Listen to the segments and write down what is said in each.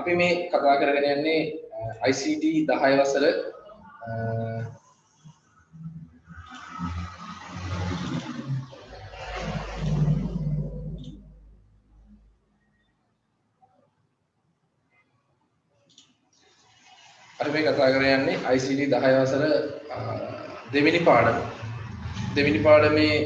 අපි මේ කතා කරගෙන යන්නේ ICT 10 වසර අපි මේ කතා කරගෙන යන්නේ ICT 10 වසර දෙවෙනි පාඩම. දෙවෙනි පාඩමේ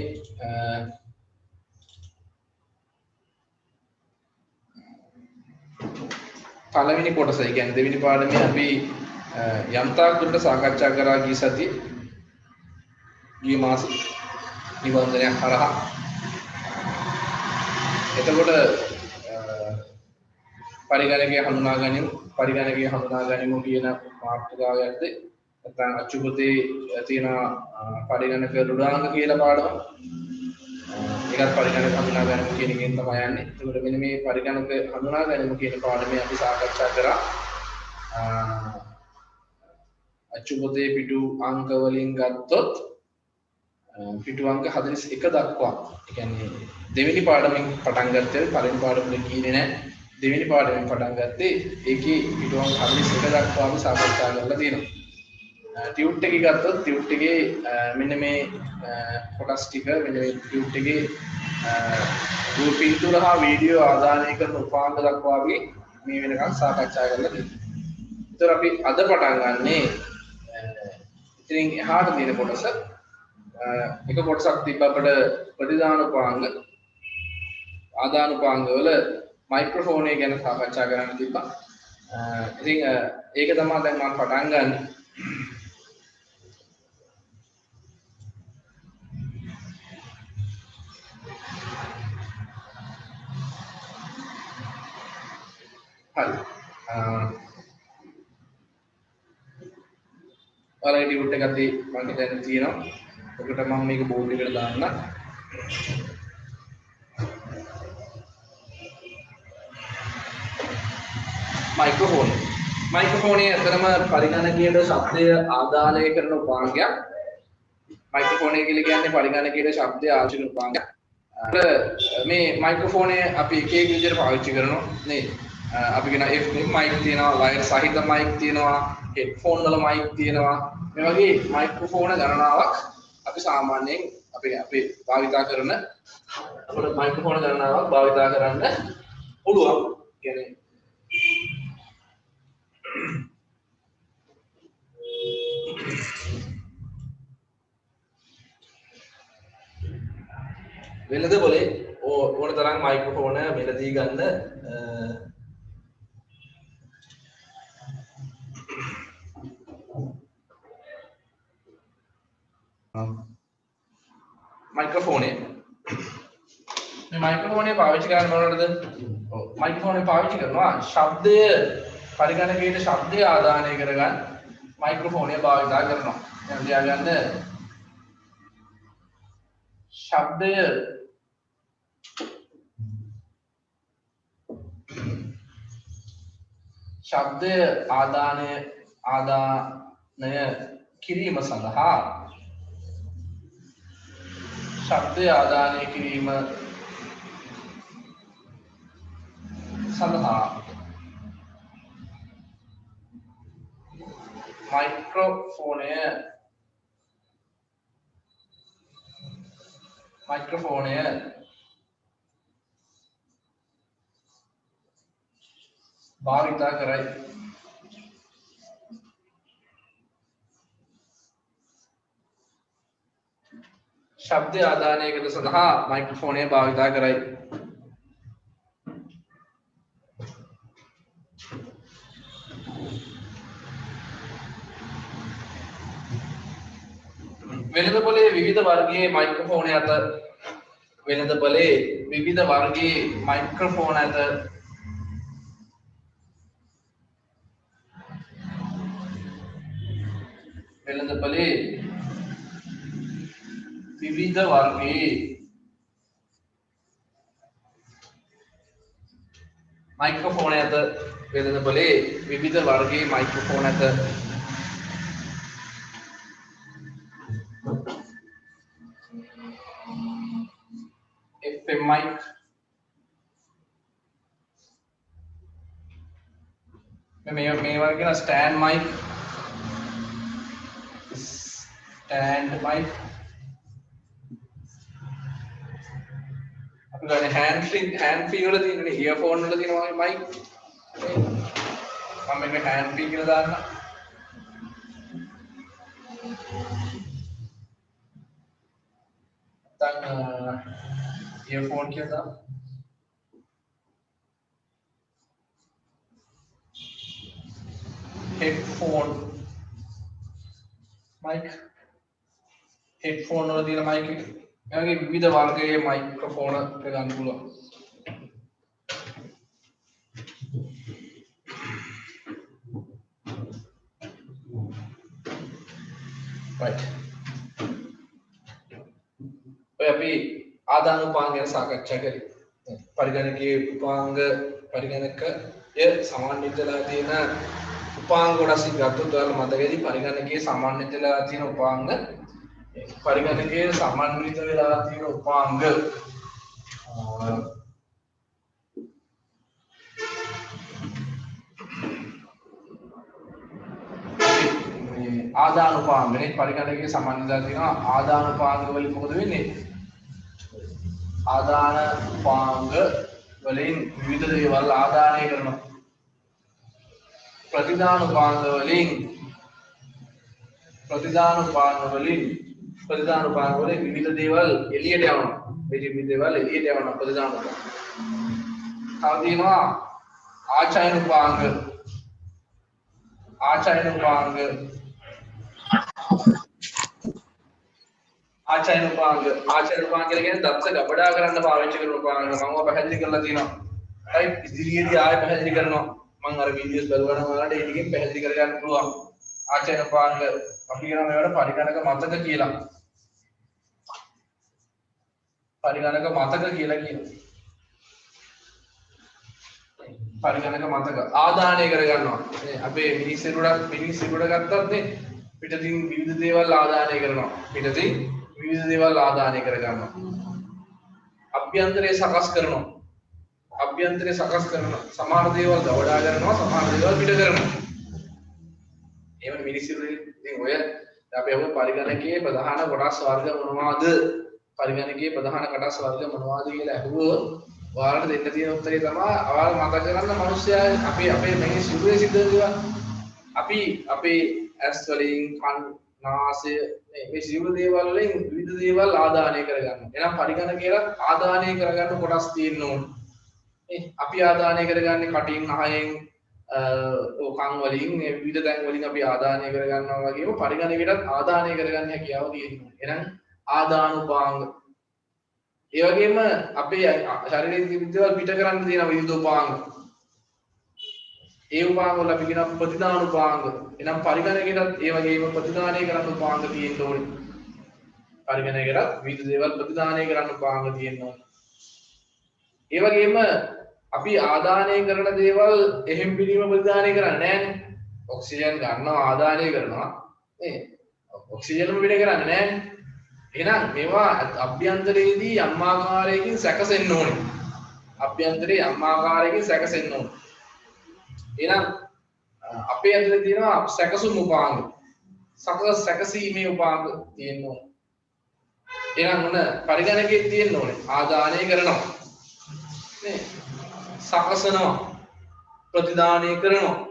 පළවෙනි කොටස. ඒ කියන්නේ දෙවෙනි පාඩමේ අපි යම්තාක් දුරට සාකච්ඡා කරා ගිය සතියේ ගිය මාසෙ නිබන්ධනයක් හරහා. එතකොට පරිගණකය හඳුනා ගැනීම කියන මාතෘකාව යද්දී නැත්නම් අච්චුපතේ තියෙන පරිගණක රුඩාංග කියලා පාඩම. ඒකත් පරිගණක හඳුනා ගැනීම කියන එකෙන් තමයි යන්නේ. එතකොට මෙන්න මේ පරිගණක හඳුනා ගැනීම කියන පාඩමේ අපි සාකච්ඡා කරා අච්චුපතේ පිටු අංක වලින් ගත්තොත් පිටු අංක 41 දක්වා. ඒ කියන්නේ දෙවෙනි පාඩමෙන් පටන් ගත්තේ පළවෙනි පාඩමෙන් කියන්නේ නැහැ. දෙවෙනි පාඩමෙන් පටන් ගත්තේ ඒකේ පිටු අංක 41 දක්වා අපි සාකච්ඡා කරලා තියෙනවා. ටියුට් එකේ ගත්තොත් ටියුට් එකේ මෙන්න මේ කොටස් ටික මෙන්න මේ ටියුට් එකේ පින්තූර හා වීඩියෝ ආදානය කරන උපාංග දක්වා අපි මේ වෙනකන් සාකච්ඡා කරලා තියෙනවා. ඒතර අපි අද පටන් ගන්නේ ඉතින් එහාට තියෙන කොටස එක කොටසක් තිබ්බ අපිට ප්‍රතිදාන උපාංග ආදාන උපාංග වල මයික්‍රොෆෝන් එක ගැන සාකච්ඡා කරන්න තිබ්බා. ඉතින් ඒක තමයි දැන් මම පටන් ගන්න. හරි. ඔයාලගේ ටියුට් එකක් මම හිතන්නේ තියෙනවා. ඔකට මම මේක බෝඩ් එකට දාන්න. මයික්‍රොෆෝනේ අතරම පරිගණකයේ ශබ්දය ආදානය කරන උපාංගයක්. මයික්‍රොෆෝනේ කියලා කියන්නේ පරිගණකයේ ශබ්දය ආශ්‍රය කරන උපාංගයක්. මේ මයික්‍රොෆෝනේ අපි එක එක විදිහට පාවිච්චි කරනවා නේද? අපි කියන FM මයික් තියෙනවා, වයර් සහිත මයික් තියෙනවා, හෙඩ්ෆෝන් වල මයික් තියෙනවා. මේ වගේ මයික්‍රොෆෝන ගණනාවක් අපි සාමාන්‍යයෙන් අපි භාවිතා කරන අපේ මයික්‍රොෆෝන ගණනාවක් භාවිතා කරන්න පුළුවන්. කියන්නේ වෙනද બોලේ ඕන තරම් මයික්‍රොෆෝන මෙලදී ගන්න මයික්‍රොෆෝනේ මේ මයික්‍රොෆෝනේ පාවිච්චි කරන්න මොනවද? ඔව් මයික්‍රොෆෝනේ පාවිච්චි කරනවා ශබ්දය පරිගණකයේ ශබ්දය ආදානය කරගන්න මයික්‍රොෆෝනේ භාවිතා කරනවා. දැන් ලියාගන්න ශබ්දය ආදානය කිරීම සඳහා ශබ්දය ආදානය කිරීම සඳහා මයික්‍රොෆෝනය භාවිතා කරයි. ශබ්ද ආදානය කිරීම සඳහා මයික්‍රොෆෝනය භාවිතා කරයි. වෙළඳ පොලේ විවිධ වර්ගයේ මයික්‍රොෆෝන ඇත. වෙළඳ පොලේ විවිධ වර්ගයේ මයික්‍රොෆෝන ඇත. වෙළඳ පොලේ විවිධ වර්ගයේ මයික්‍රොෆෝන ඇත. වෙළඳ පොලේ විවිධ වර්ගයේ මයික්‍රොෆෝන ඇත. FM mic, මේ වගේ කියන ස්ටෑන්ඩ් මයික් අපි ගන්නේ හෑන්ඩ් ෆ්‍රී වල තියෙන ඉයර්ෆෝන් වල තියෙන වගේ මයික් මම මේක හෑන්ඩ් ෆ්‍රී කියලා දාන්න නැත්නම් ඉයර්ෆෝන් කියලා දාන්න headphone mic headphone වල තියෙන mic එක එයාගේ විවිධ වර්ගයේ මයික්‍රොෆෝන එක ගන්න පුළුවන් right ඔය අපි ආදාන උපාංග ගැන සාකච්ඡා කරේ පරිගණකයේ උපාංග පරිගණකය සමන්විතලා තියෙන උපාංග කොටස් ගත්තොත් ඔයාලා මතකයි පරිගණකයේ සමන්විතලා තියෙන උපාංග පරිගණකයේ සමන්විත වෙලා තියෙන උපාංග ආදාන උපාංගනේ පරිගණකයේ සමන්විතලා තියෙන ආදාන උපාංග වලින් මොකද වෙන්නේ ආදාන උපාංග වලින් විවිධ දේවල් ආදානය කරනවා प्रतिदान उपांग वलिන් විවිධ දේවල් එළියට යවනවා විවිධ දේවල් එළියට යවනවා ප්‍රතිදාන උපාංග. තව තියෙනවා ආචයන උපාංග කියන්නේ දත්ත ගබඩා කරන්න පාවිච්චි කරන උපාංග. මම පැහැදිලි කරලා තියෙනවා. right ඉදිරියේදී ආයෙ පැහැදිලි කරනවා. මම අර වීඩියෝස් බලවනම් ඔයාලට ඒ ටිකෙන් පැහැදිලි කරගන්න පුළුවන්. ආචයන උපාංග අපි කියනවා මේවට පරිගණක මතක කියලා. පරිගණක මතක ආදානය කරගන්නවා. අපේ මිනිස්සුන්ට ගත්තත් නේ පිටතින් විවිධ දේවල් ආදානය කරනවා. අභ්‍යන්තරේ සකස් කරනවා. සමහර දේවල් ගවඩා කරනවා, සමහර දේවල් පිට කරනවා. එහෙම මිනිස්සු ඉතින් ඔය අපි අහුව පරිගණකයේ ප්‍රධාන කොටස් වර්ග මොනවාද? කියලා අහුවොත් ඔයාලට දෙන්න තියෙන උත්තරේ තමයි ඔයාලා මතක කරගන්න මිනිස්සයා අපේ මේ සිදුවේ සිද්ධ දේවල්. අපි අපේ ඇස් වලින් කන් නාසය මේ සියලු දේවල් වලින් විවිධ දේවල් ආදානය කරගන්නවා. එහෙනම් පරිගණකයේ ආදානය කරගන්න කොටස් තියෙන්න ඕනේ. අපි ආදානය කරගන්නේ කටින් නහයෙන් කන් වලින් විවිධ තැන් වලින් අපි ආදානය කරගන්නවා වගේම පරිගණකයටත් ආදානය කරගන්න හැකියාව තියෙනවා. එහෙනම් ආදානුපාංග ඒ වගේම අපේ ශරීරයේ තියෙන දේවල් පිට කරන්න තියෙන විවිධ උපාංග. ඒ උපාංග වල අපි කියන ප්‍රතිදානුපාංග. එහෙනම් පරිගණකයටත් ඒ වගේම ප්‍රතිදානය කරන්න උපාංග තියෙන්න ඕනේ. පරිගණකයටත් විවිධ දේවල් ප්‍රතිදානය කරන්න උපාංග තියෙන්න ඕනේ. ඒ වගේම අපි ආදානය කරන දේවල් එහෙම් පිළිම ප්‍රතිදානය කරන්නේ නැහැනේ. ඔක්සිජන් ගන්නවා ආදානය කරනවා. නේ? ඔක්සිජන්ම පිට කරන්නේ නැහැනේ. එහෙනම් මේවා අභ්‍යන්තරයේදී යම් ආකාරයකින් සැකසෙන්න ඕනේ. එහෙනම් අපේ ඇතුලේ තියෙනවා සැකසුම් උපාංග. සැකසීමේ උපාංග තියෙන්න ඕනේ. එහෙනම් මොන පරිගණකයේ තියෙන්න ඕනේ? ආදානය කරනවා. නේ? සකසනවා. ප්‍රතිදානය කරනවා.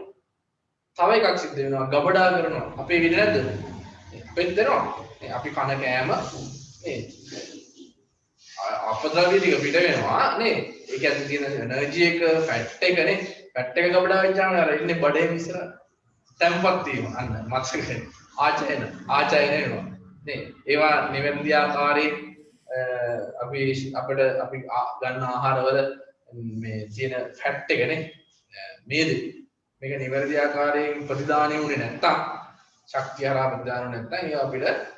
තව එකක් සිද්ධ වෙනවා. ගබඩා කරනවා. අපේ විදිහ නැද්ද? අපෙත් දෙනවා. අපි කන කෑම නේ අපද්‍රව්‍ය ටික පිට වෙනවා නේ ඒක ඇතුලේ තියෙන එනර්ජි එක ෆැට් එක නේ ෆැට් එක ගබඩා වෙච්චාම අර ඉන්නේ බඩේ ඉස්සර තැම්පත් වීම අන්න මතකයි ආචයන වෙනවා නේ ඒවා නිවැරදි ආකාරයෙන් අපි ගන්න ආහාරවල මේ තියෙන ෆැට් එක නේ මේක නිවැරදි ආකාරයෙන් ප්‍රතිදානය වුණේ නැත්තම් ශක්තිය හරහා ප්‍රතිදානය නැත්තම් ඒවා අපිට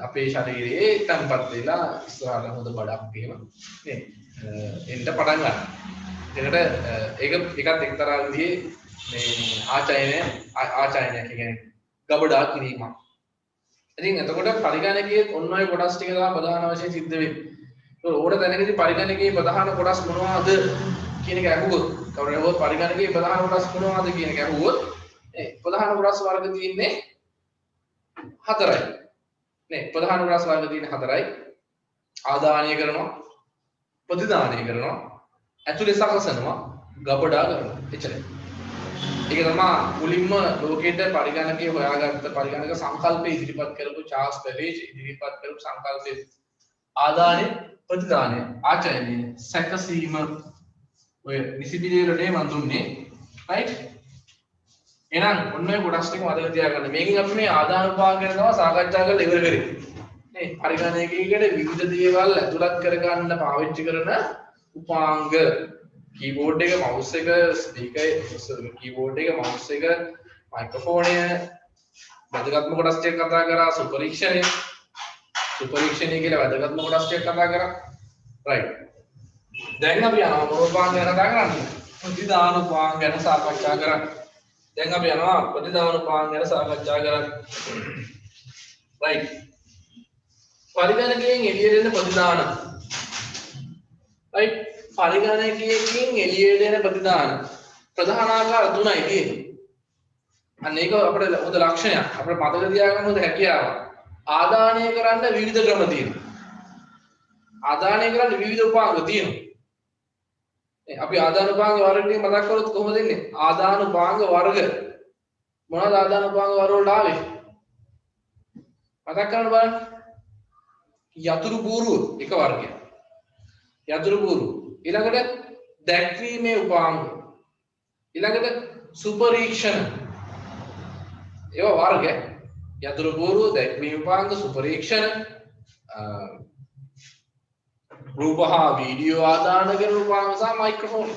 අපේ ශරීරයේ තැන්පත් වෙලා ඉස්සරහට හොඳ බඩක් එහෙම නේ එන්න පටන් ගන්නවා. ඒකට ඒකත් එක්තරා විදිහේ මේ ආචයනයක් කියන්නේ ගබඩා කිරීමක්. ඉතින් එතකොට පරිගණකයේ ඔන්න ඔය කොටස් ටික තමයි ප්‍රධාන වශයෙන් සිද්ධ වෙන්නේ. ඒක ඕන තැනකදී පරිගණකයේ ප්‍රධාන කොටස් මොනවාද කියන එක අහුවොත් කවුරු හෝ පරිගණකයේ ප්‍රධාන කොටස් මොනවද කියන එක අහුවොත් ඒ ප්‍රධාන කොටස් වර්ග තියෙන්නේ 4යි. නේ ප්‍රධාන කොටස් වර්ග තියෙන්නේ 4යි. ආදානය කරනවා, ප්‍රතිදානය කරනවා, ඇතුලේ සකසනවා, ගබඩා කරනවා. එච්චරයි. ඒක තමයි මුලින්ම ලෝකෙට පරිගණකයේ හොයාගත්ත පරිගණක සංකල්පය ඉදිරිපත් කරපු චාල්ස් බැබේජ් ඉදිරිපත් කරපු සංකල්පයේ ආදානය ප්‍රතිදානය ආචරණය සැකසීම ඔය නිසිපිළිවෙලනේ මම දුන්නේ right එහෙනම් ඔන්න ඔය කොටස් ටික මතක තියාගන්න මේකෙන් අපි මේ ආදාන උපාංග ගැන තමයි සාකච්ඡා කරලා ඉවර කරේ නේ පරිගණකයකට විවිධ දේවල් ඇතුළත් කරගන්න පාවිච්චි කරන උපාංග keyboard එක mouse එක speaker keyboard එක mouse එක microphone වැදගත්ම කොටස් ටික කතා කරා සුපරීක්ෂණය කියලා වැදගත්ම කොටස් ටික කතා කරා right දැන් අපි යනවා මොන උපාංග ගැන කතා කරන්නේ ප්‍රතිදාන උපාංග ගැන සාකච්ඡා කරන්න දැන් අපි යනවා ප්‍රතිදාන උපාංග ගැන සාකච්ඡා කරන්න right පරිගණකයෙන් එළියට එන ප්‍රතිදාන right පරිගණකයෙන් එළියට එන ප්‍රතිදාන ප්‍රධාන ආකාර තුනයි තියෙන්නේ. අන්න ඒක අපේ හොඳ ලක්ෂණයක්. අපිට මතක තියාගන්න හොඳ හැකියාවක්. ආදානය කරන්න විවිධ ක්‍රම තියෙනවා. ආදානය කරන්න විවිධ උපාංග තියෙනවා. අපි ආදාන උපාංග වර්ග ටික මතක් කරොත් කොහොමද එන්නේ? ආදාන උපාංග වර්ග. මොනවද ආදාන උපාංග වර්ග වලට ආවේ? මතක් කරන්න බලන්න. යතුරු බූරුව එක වර්ගයක්. යතුරු බූරුව ඊළඟට දැක්වීමේ උපාංග ඊළඟට සුපරීක්ෂණ ඒවා වර්ග යතුරු බූරුව දැක්වීම උපාංග සුපරීක්ෂණ රූප හා වීඩියෝ ආදාන කරන උපාංග සහ මයික්‍රොෆෝන්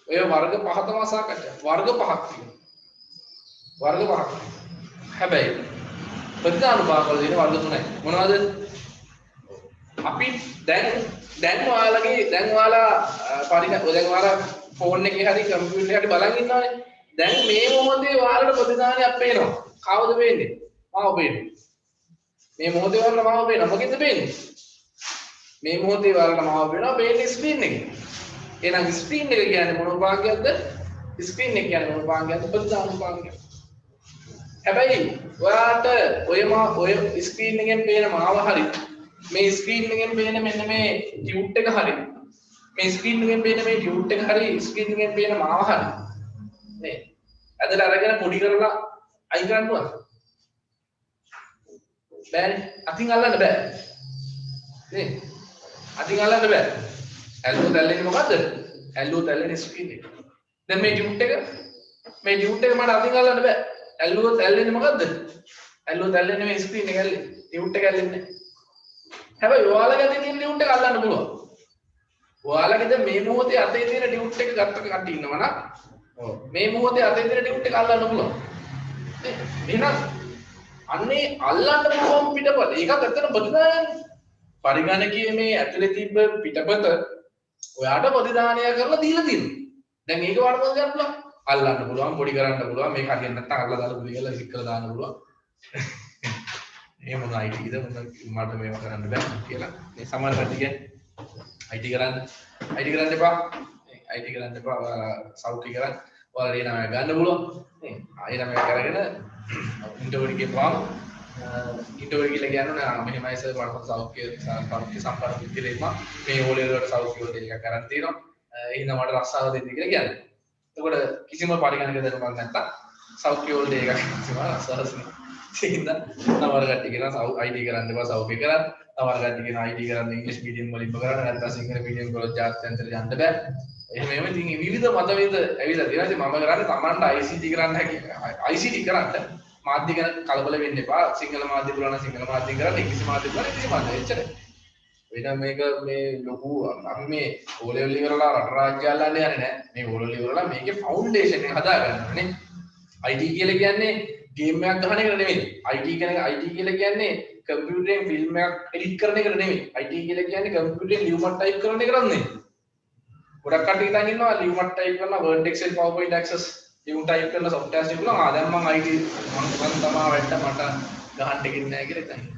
ඔය වර්ග පහ තමයි සාකච්ඡා වර්ග පහක් තියෙනවා වර්ග පහක් හැබැයි ප්‍රතිදාන උපාංග වල තියෙන වර්ග තුනයි මොනවද අපි දැන් ඔයාලා ෆෝන් එකේ හරි කම්පියුටර් එකේ හරි බලන් ඉන්නවනේ. දැන් මේ මොහොතේ ඔයාලට ප්‍රතිදානයක් පේනවා. කවුද පේන්නේ? මාව පේන්නේ. මේ මොහොතේ ඔයාලට මාව පේනවා. මොකෙන්ද පේන්නේ? මේ මොහොතේ ඔයාලට මාව පේනවා පේන්නේ ස්ක්‍රීන් එකේ. එහෙනම් ස්ක්‍රීන් එක කියන්නේ මොන උපාංගයක්ද? ස්ක්‍රීන් එක කියන්නේ මොන උපාංගයක්ද? ප්‍රතිදාන උපාංගයක්. හැබැයි ඔයාලට ඔය ස්ක්‍රීන් එකෙන් පේන මාව හරි මේ ස්ක්‍රීන් එකෙන් පේන මෙන්න මේ ටියුට් එක හරි මේ ස්ක්‍රීන් එකෙන් පේන මේ ටියුට් එක හරි ස්ක්‍රීන් එකෙන් පේන මාව හරි නේ ඇදලා අරගෙන පොඩි කරලා අයින් කරන්නවද බෑනේ අතින් අල්ලන්න බෑ නේ අතින් අල්ලන්න බෑ ඇල්ලුවොත් ඇල්ලෙන්නේ මොකද්ද ඇල්ලුවොත් ඇල්ලෙන්නේ ස්ක්‍රීන් එක දැන් මේ ටියුට් එක මට අතින් අල්ලන්න බෑ ඇල්ලුවොත් ඇල්ලෙන්නේ මොකද්ද ඇල්ලුවොත් ඇල්ලෙන්නේ මේ ස්ක්‍රීන් එක ඇල්ලෙන්නේ ටියුට් එක ඇල්ලෙන්නේ හැබැයි ඔයාලගේ අතේ තියෙන ටියුට් එක අල්ලන්න පුළුවන්. ඔයාලගේ දැන් මේ මොහොතේ අතේ තියෙන ටියුට් එක ගත්ත කට්ටිය ඉන්නවා නම් ඔව් මේ මොහොතේ අතේ තියෙන ටියුට් එක අල්ලන්න පුළුවන්. එහෙනම් අන්නේ අල්ලන්න පුළුවන් පිටපත. ඒකත් ඇත්තට ප්‍රතිදානයනේ. පරිගණකයේ මේ ඇතුලේ තිබ්බ පිටපත ඔයාට ප්‍රතිදානය කරලා දීලා තියෙනවා. දැන් මේක වඩ මොකද ගන්න පුළුවන්? අල්ලන්න පුළුවන්, පොඩි කරන්න පුළුවන්, මේක හරියට නැත්නම් අල්ලලා දාලා පුලි කරලා ක්ලික් කරලා දාන්න පුළුවන්. එහෙම මොන IT ද මට මේව කරන්න බෑ කියලා. මේ සමහර කට්ටිය කියන්නේ IT කරන්න එපා. IT කරන්න එපා. ඔයාලා සෞඛ්‍ය කරන්. ඔයාලා ඒ නම ගන්න පුළුවන්. නේ. ආයෙ නම කරගෙන ඉන්ටර්වියු එකේ පාම ඉන්ටර්වියු කියලා කියන්නේ මෙහෙමයි සර් මට සෞඛ්‍ය සම්පර්ක විදිහට මේ ඕලෙවල් වලට සෞඛ්‍ය වල දෙයක් කරන් තියෙනවා. එහෙනම් මට රස්සාව දෙන්න කියලා කියන්නේ. එතකොට කිසිම පරිගණක දැනුමක් නැත්තම් සෞඛ්‍ය වල දෙයක් කිසිම රස්සාවක් නෑ. ඉතින් තවර කට්ටිය කියනවා IT කරන්න එපා සෞඛ්‍ය කරන්න. තවර කට්ටිය කියනවා IT කරන්න ඉංග්‍රීසි මීඩියම් වලින් කරන්න නැත්නම් සිංහල මීඩියම් වල ජාත්‍යන්තර යන්න බෑ. එහෙම ඉතින් විවිධ මතවේද ඇවිල්ලා තියෙනවා. ඉතින් මම කරන්නේ Tamanට ICT කරන්න හැකි. ICT කරන්න මාධ්‍ය ගැන කලබල වෙන්න එපා. සිංහල මාධ්‍ය පුළුවන් නම් සිංහල මාධ්‍ය කරන්න, ඉංග්‍රීසි මාධ්‍ය පුළුවන් ඉංග්‍රීසි මාධ්‍ය. එච්චරයි. වෙන මේක මේ ලොකු අපි මේ O level ඉවරලා රට රාජ්‍ය අල්ලන්න යන්නේ නැහැ. මේ O level ඉවරලා මේකේ ෆවුන්ඩේෂන් එක හදාගන්න ඕනේ. IT කියලා කියන්නේ ගේම් එකක් ගහන එක නෙමෙයි. IT කියලා කියන්නේ කම්පියුටරෙන් ෆිල්ම් එකක් එඩිට් කරන එක නෙමෙයි. IT කියලා කියන්නේ කම්පියුටරෙන් ලියුමක් ටයිප් කරන එක නෙමෙයි. ගොඩක් කට්ටිය හිතන් ඉන්නවා ලියුමක් ටයිප් කරනවා Word Excel PowerPoint Access ලියුම් ටයිප් කරලා software තිබුණා. දැන් මම IT මම තමයි වැඩ මට ගහන්න දෙන්නේ නැහැ කියලා හිතන්නේ.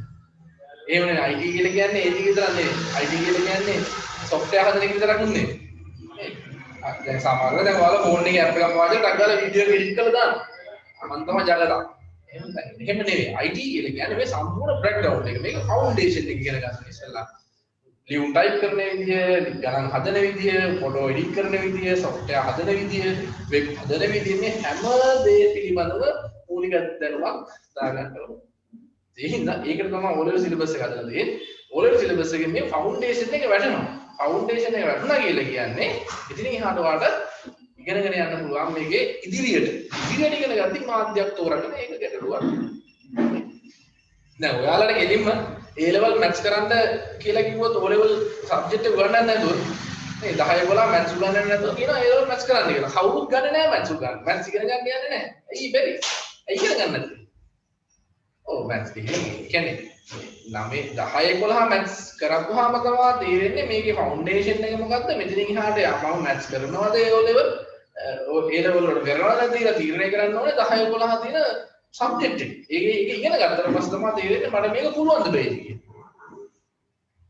එහෙම නෙමෙයි. IT කියලා කියන්නේ ඒක විතරක් නෙමෙයි. IT කියලා කියන්නේ software හදන එක විතරක් නෙමෙයි. දැන් සමහරවිට දැන් ඔයාලා ෆෝන් එකේ ඇප් එකක් වාගේ ටක් ගාලා වීඩියෝ එක එඩිට් කරලා දාන්න. මම තමයි ජගලා. එහෙම නෙවෙයි. IT කියලා කියන්නේ මේ සම්පූර්ණ බ්‍රේක්ඩවුන් එක. මේක ෆවුන්ඩේෂන් එක ඉගෙන ගන්න ඉස්සෙල්ලා. ලියුම් ටයිප් කරන විදිය, ගණන් හදන විදිය, ෆොටෝ එඩිට් කරන විදිය, සොෆ්ට්වෙයාර් හදන විදිය, වෙබ් හදන විදිය මේ හැම දේ පිළිබඳව මූලික දැනුමක් දාගන්න ඕනේ. ඒ හින්දා ඒකට තමයි O level සිලබස් එක හදලා තියෙන්නේ. O level සිලබස් එකේ මේ ෆවුන්ඩේෂන් එක වැටෙනවා. ෆවුන්ඩේෂන් එක වැටුණා කියලා කියන්නේ ඉතින් එහාට ඔයාලට ඉගෙනගෙන යන්න පුළුවන් මේකේ ඉදිරියට ඉගෙන ගත්තී මාධ්‍යයක් තෝරගෙන ඒක ගැටලුවක්. දැන් ඔයාලට ගෙලින්ම A level maths කරන්න කියලා කිව්වොත් O level subject එක උගන්නන්න නැතුව මේ 10 11 maths උගන්නන්න නැතුව කියනවා A level maths කරන්න කියලා. කවුරුත් ගන්නේ නැහැ maths උගන්න. maths ඉගෙන ගන්න යන්නේ නැහැ. ඇයි බැරි? ඇයි ඉගෙන ගන්න නැත්තේ? ඔව් maths කියන්නේ 9 10 11 maths කරපුවාම තමයි තේරෙන්නේ මේකේ ෆවුන්ඩේෂන් එක මොකද්ද? මෙතනින් එහාට මම maths කරනවද A level A level වල කරනවද කියලා තීරණය කරන්න ඕනේ 10 11 තියෙන සබ්ජෙක්ට් එක. ඒක ඉගෙන ගත්තට පස්සේ තමයි තේරෙන්නේ මට මේක පුළුවන්ද බැයිද කියලා.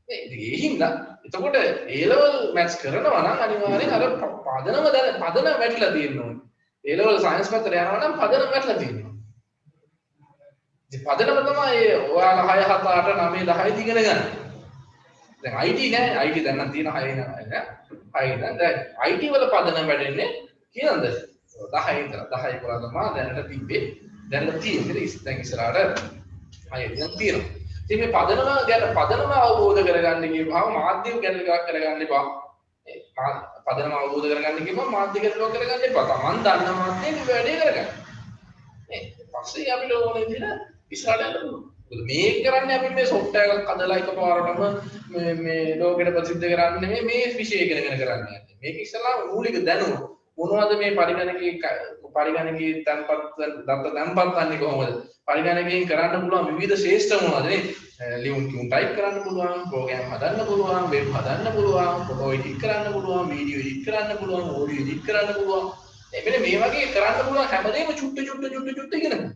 ඒ හින්දා එතකොට A level maths කරනවා නම් අනිවාර්යෙන් අර පදනම වැටලා තියෙන්න ඕනේ. A level science පැත්තට යනවා නම් පදනම වැටලා තියෙනවා. ඉතින් පදනම තමයි ඔයාලා 6 7 8 9 10 ඉගෙන ගන්න. දැන් IT නෑ IT දැන් නම් තියෙන 6 නෑ. 6 නෑ. දැන් IT වල පදනම වැඩෙන්නේ කියනද 10 ඉඳලා 10 11 තමයි දැනට තිබ්බේ. දැන් තියෙන්නේ දැන් ඉස්සරහට අය දැන් තියෙනවා. ඉතින් මේ පදනම අවබෝධ කරගන්න කියපුවාම මාධ්‍ය ගැන එකක් කරගන්න එපා. පදනම අවබෝධ කරගන්න කියපුවාම මාධ්‍ය ගැන කරගන්න එපා. Taman දන්න මාධ්‍යෙ වැඩේ කරගන්න. නේ පස්සේ අපිට ඕනේ විදිහට ඉස්සරහට යන්න පුළුවන්. මේක කරන්නේ අපි මේ software එකක් හදලා එකපාරටම මේ ලෝකෙට ප්‍රසිද්ධ කරන්නේ නෙමෙයි මේ විෂය ඉගෙනගෙන කරන්නේ. මේක ඉස්සලා මූලික දැනුම මොනවද මේ පරිගණකයේ තැන්පත් ගන්නේ කොහොමද? පරිගණකයෙන් කරන්න පුළුවන් විවිධ ශ්‍රේෂ්ඨ මොනවද නේ? ලියුම් ටයිප් කරන්න පුළුවන්, ප්‍රෝග්‍රෑම් හදන්න පුළුවන්, වෙබ් හදන්න පුළුවන්, ෆොටෝ එඩිට් කරන්න පුළුවන්, වීඩියෝ එඩිට් කරන්න පුළුවන්, ඔඩියෝ එඩිට් කරන්න පුළුවන්. මෙන්න මේ වගේ කරන්න පුළුවන් හැමදේම චුට්ට ඉගෙනගන්න.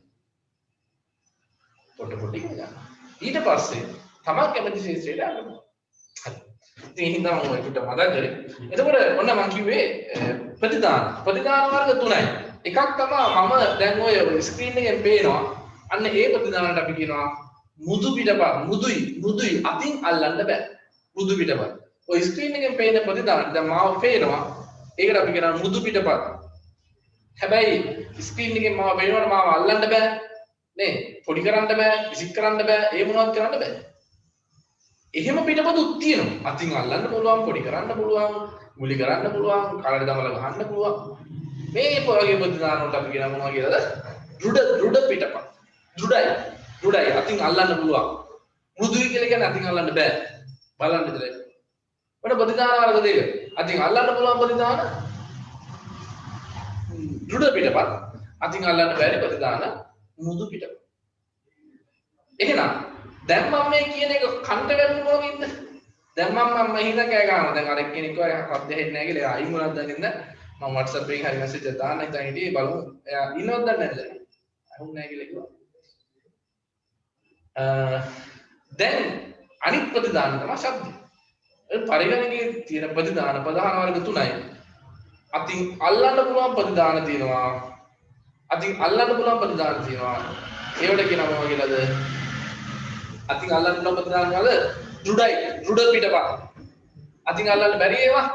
පොට ඉගෙන ගන්න. ඊට පස්සේ තමන් කැමති ශේෂ්ත්‍රයට යන්න. හරි. ඉතින් හින්දා මම ඒකට මතක් කරේ. එතකොට ඔන්න මම කිව්වේ ප්‍රතිදාන වර්ග තුනයි. එකක් තමයි මම දැන් ඔය ස්ක්‍රීන් එකෙන් පේනවා. අන්න ඒ ප්‍රතිදානට අපි කියනවා මුදු පිටපත්. මුදුයි අතින් අල්ලන්න බෑ. මුදු පිටපත්. ඔය ස්ක්‍රීන් එකෙන් පේන ප්‍රතිදානට දැන් මාව පේනවා. ඒකට අපි කියනවා මුදු පිටපත්. හැබැයි ස්ක්‍රීන් එකෙන් මාව පේනවට මාව අල්ලන්න බෑ. නේ පොඩි කරන්න බෑ විසික් කරන්න බෑ ඒ මොනවත් කරන්න බෑ. එහෙම පිටපතුත් තියෙනවා. අතින් අල්ලන්න පුළුවන්, පොඩි කරන්න පුළුවන්, ගුලි කරන්න පුළුවන්, කාලේ දමලා ගහන්න පුළුවන්. මේ වගේ ප්‍රතිදාන වලට අපි කියනවා මොනවා කියලාද? දෘඩ පිටපත්. දෘඩයි අතින් අල්ලන්න පුළුවන්. මෘදුයි කියලා කියන්නේ අතින් අල්ලන්න බෑ. බලන්න විතරයි. මොන ප්‍රතිදාන වර්ග දෙක? අතින් අල්ලන්න පුළුවන් ප්‍රතිදාන දෘඩ පිටපත්. අතින් අල්ලන්න බැරි ප්‍රතිදාන මුදු පිටපත්. එහෙනම් දැන් මම මේ කියන එක කන්ට වැටුණු මොකකින්ද? දැන් මම හිතා කෑ ගන්නවා. දැන් අර කෙනෙක් වගේ හත් දෙහෙන්නේ නැහැ කියලා. ආයි මොනවද දන්නේ මම WhatsApp එකේ හරි මැසේජ් එක දාන්න හිතා හිටියේ බලමු. එයා ඉන්නවද දන්නේ නැද්ද? අහුන්නේ නැහැ කියලා කිව්වා. දැන් අනිත් ප්‍රතිදාන තමයි ශබ්ද. ඒ පරිගණකයේ තියෙන ප්‍රතිදාන ප්‍රධාන වර්ග තුනයි. අතින් අල්ලන්න පුළුවන් ප්‍රතිදාන තියෙනවා. අතින් අල්ලන්න පුළුවන් ප්‍රතිදාන තියෙනවා. ඒවට කියනවා මොනවා කියලාද? අතින් අල්ලන්න පුළුවන් ප්‍රතිදාන වල දෘඩ පිටපත්. අතින් අල්ලන්න බැරි ඒවා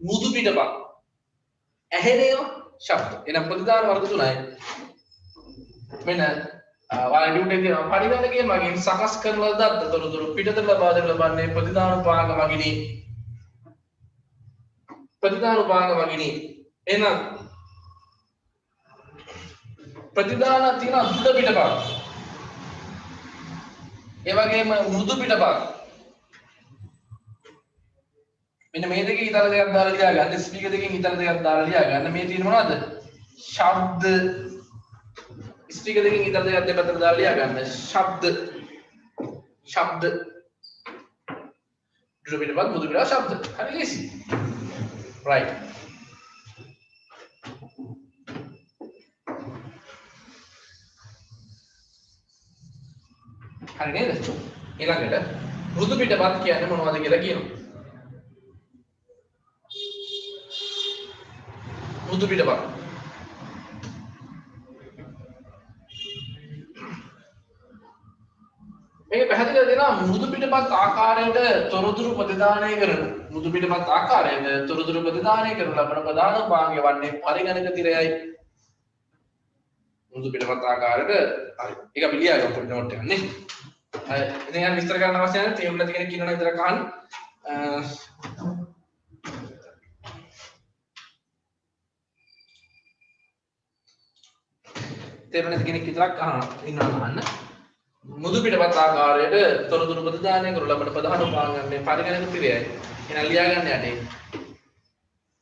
මුදු පිටපත්. ඇහෙන ඒවා ශබ්ද. එනම් ප්‍රතිදාන වර්ග තුනයි. මෙන්න වාලේ ඩියුටි තියෙනවා. පරිගණකයේ මගින් සකස් කරන ලද තොරතුරු පිටත ලබා දෙන ලබන්නේ ප්‍රතිදාන උපාංග මගිනි. ප්‍රතිදාන උපාංග මගිනි. එහෙනම් ප්‍රතිදාන තියෙන දෘඩ පිටපත්. ඒ වගේම මෘදු පිටපත්. මෙන්න මේ දෙකේ ඉතල දෙකක් දාලා ලියා ගන්න. ස්පීකර් දෙකෙන් ඉතල දෙකක් දාලා ලියා ගන්න. මේ තියෙන මොනවද? ශබ්ද. ස්පීකර් දෙකෙන් ඉතල දෙකක් දෙපැත්තට දාලා ලියා ගන්න. ශබ්ද. දෘඩ පිටපත්, මෘදු පිටපත්, ශබ්ද. හරි ලේසි. right. හරි නේද? ඊළඟට මෘදු පිටපත් කියන්නේ මොනවද කියලා කියනවා. මුදු පිටපත්. මේක පැහැදිලිව දෙනවා මුදු පිටපත් ආකාරයට තොරතුරු ප්‍රතිදානය කරන මුදු පිටපත් ආකාරයට තොරතුරු ප්‍රතිදානය කරන ලබන ප්‍රධාන උපාංගය වන්නේ පරිගණක තිරයයි. මුදු පිටපත් ආකාරයට හරි. ඒක අපි ලියා ගමු පොඩි නෝට් එකක් නේ. හරි. ඉතින් යන විස්තර කරන්න අවශ්‍ය නැහැ. තේරුම් නැති කෙනෙක් ඉන්නවනම් විතර අහන්න. තේරුම් නැති කෙනෙක් විතරක් ඉන්නවා අහන්න. මුදු පිටපත් ආකාරයට තොරතුරු ප්‍රතිදානය කරන ලබන ප්‍රධාන උපාංගන්නේ පරිගණක තිරයයි. එහෙනම් ලියා ගන්න යටේ.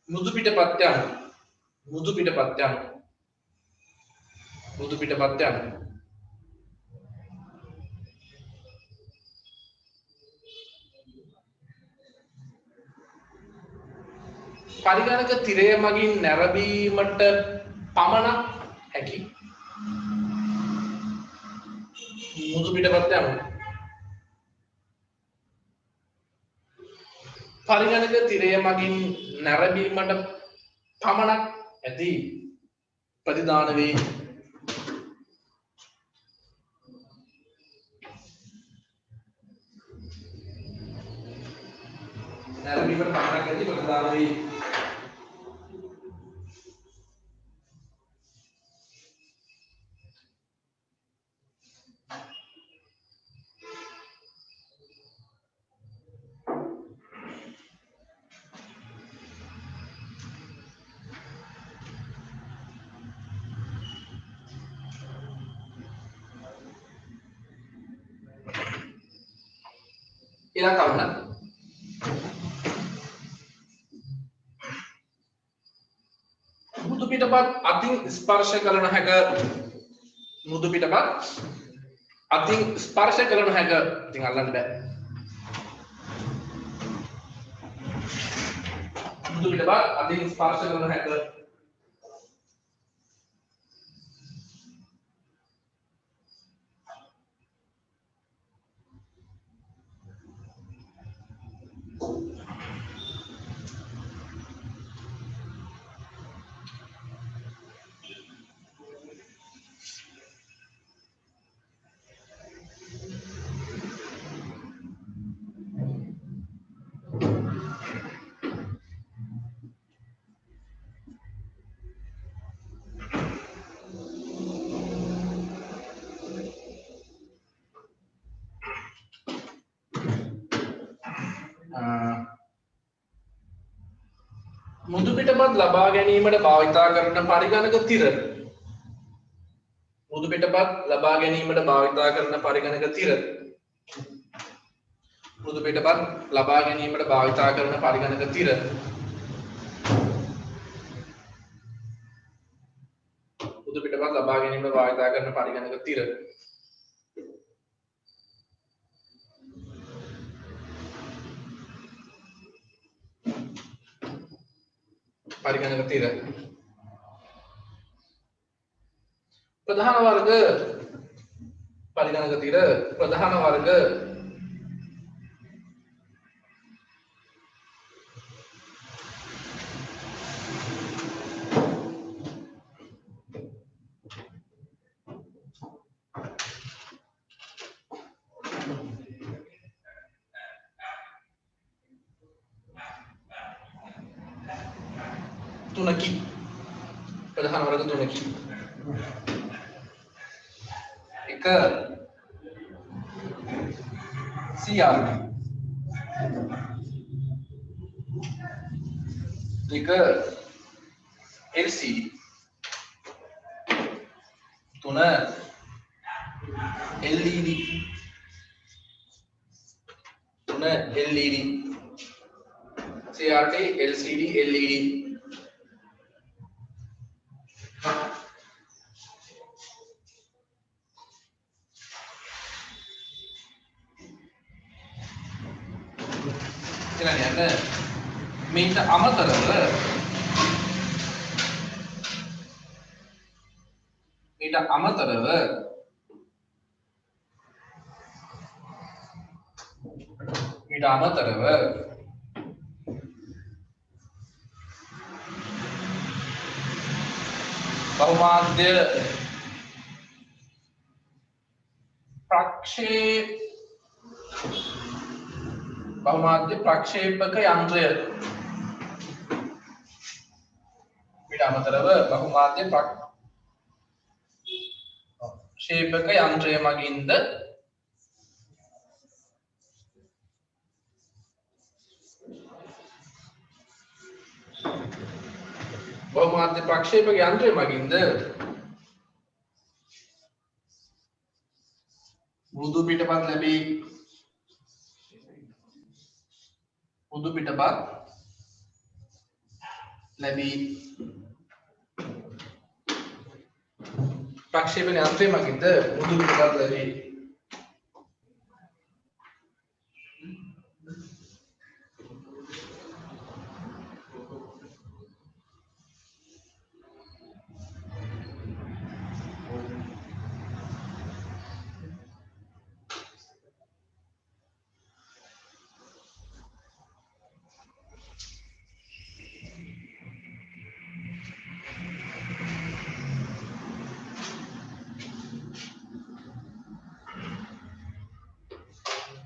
මුදු පිටපත් යන මුදු පිටපත් යන මුදු පිටපත් යන පරිගණක තිරය මගින් නැරඹීමට පමණක් හැකි මුදු පිටපත් යන පරිගණක තිරය මගින් නැරඹීමට පමණක් ඇති ප්‍රතිදාන වේ. නැරඹීමට පමණක් ඇති ප්‍රතිදාන වේ. ඊළඟ කවුරුද? මුදු පිටපත් අතින් ස්පර්ශ කළ නොහැක මුදු පිටපත් අතින් ස්පර්ශ කළ නොහැක. ඉතින් අල්ලන්න බෑ. මුදු පිටපත් අතින් ස්පර්ශ කළ නොහැක. මුදු පිටපත් ලබා ගැනීමට භාවිතා කරන පරිගණක තිර මුදු පිටපත් ලබා ගැනීමට භාවිතා කරන පරිගණක තිර මුදු පිටපත් ලබා ගැනීමට භාවිතා කරන පරිගණක තිර මුදු පිටපත් ලබා ගැනීමට භාවිතා කරන පරිගණක තිර පරිගණක තිර ප්‍රධාන වර්ග පරිගණක තිර ප්‍රධාන වර්ග තුනකි ප්‍රධාන වර්ග තුනකි එක CRT දෙක LCD තුන LED තුන LED CRT LCD LED මීට අමතරව बहुमाध्य प्रक्षेपक यंत्रය ඊට අමතරව බහුමාධ්‍ය ප්‍රක්ෂේපක යන්ත්‍රය මගින්ද බහුමාධ්‍ය ප්‍රක්ෂේපක යන්ත්‍රය මගින්ද මෘදු පිටපත් ලැබී प्रक्षेपण यंत्रे मगिंद मृदु पिटपත් ලැබී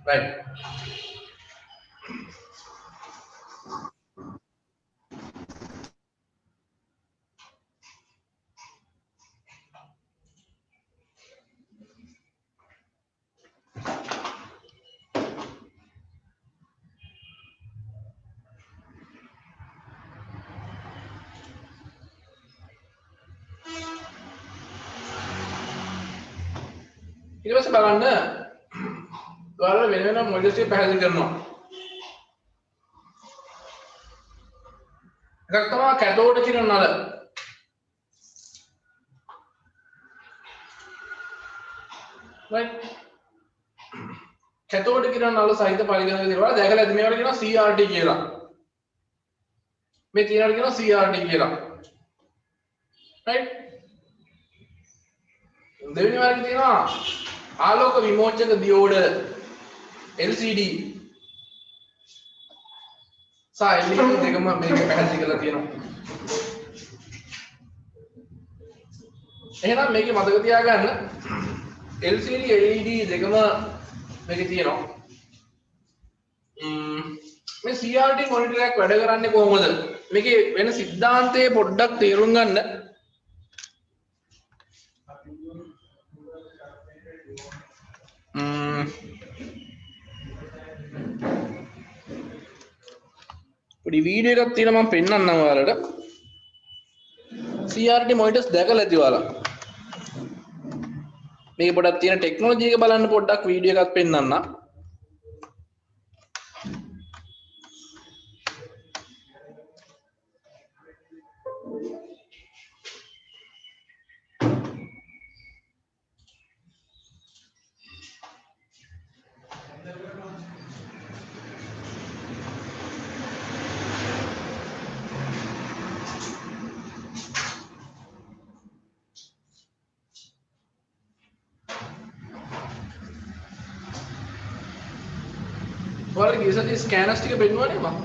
right ඊට පස්සේ බලන්න ඔයාලා වෙන වෙනම මොඩල්ස් ටික පැහැදිලි කරනවා. එකක් තමයි කැතෝඩ් කියන නල. right කැතෝඩ් කියන නල සහිත පරිගණක දේවල් දැකලා ඇති මේවට කියනවා CRT කියලා. මේ තියෙනවට කියනවා CRT කියලා. right දෙවෙනි වර්ගයේ තියෙනවා ආලෝක විමෝචක දියෝඩ LCD සහ LED දෙකම මේක පැහැදිලි කරලා තියෙනවා. එහෙනම් මේකේ මතක තියාගන්න LCD LED දෙකම මේකේ තියෙනවා. මේ CRT මොනිටර් එකක් වැඩ කරන්නේ කොහොමද? මේකේ වෙන સિદ્ધාන්තය පොඩ්ඩක් තේරුම් ගන්න. පොඩි වීඩියෝ එකක් තියෙනවා මම පෙන්නන්නම් ඔයාලට. CRT මොනිටර්ස් දැකලා ඇති ඔයාලා. මේක පොඩක් තියෙන ටෙක්නොලොජි එක බලන්න පොඩ්ඩක් වීඩියෝ එකක් පෙන්නන්නම්. ඔයාලට ගියසති ස්කෑනර්ස් ටික පෙන්නුවානේ මම.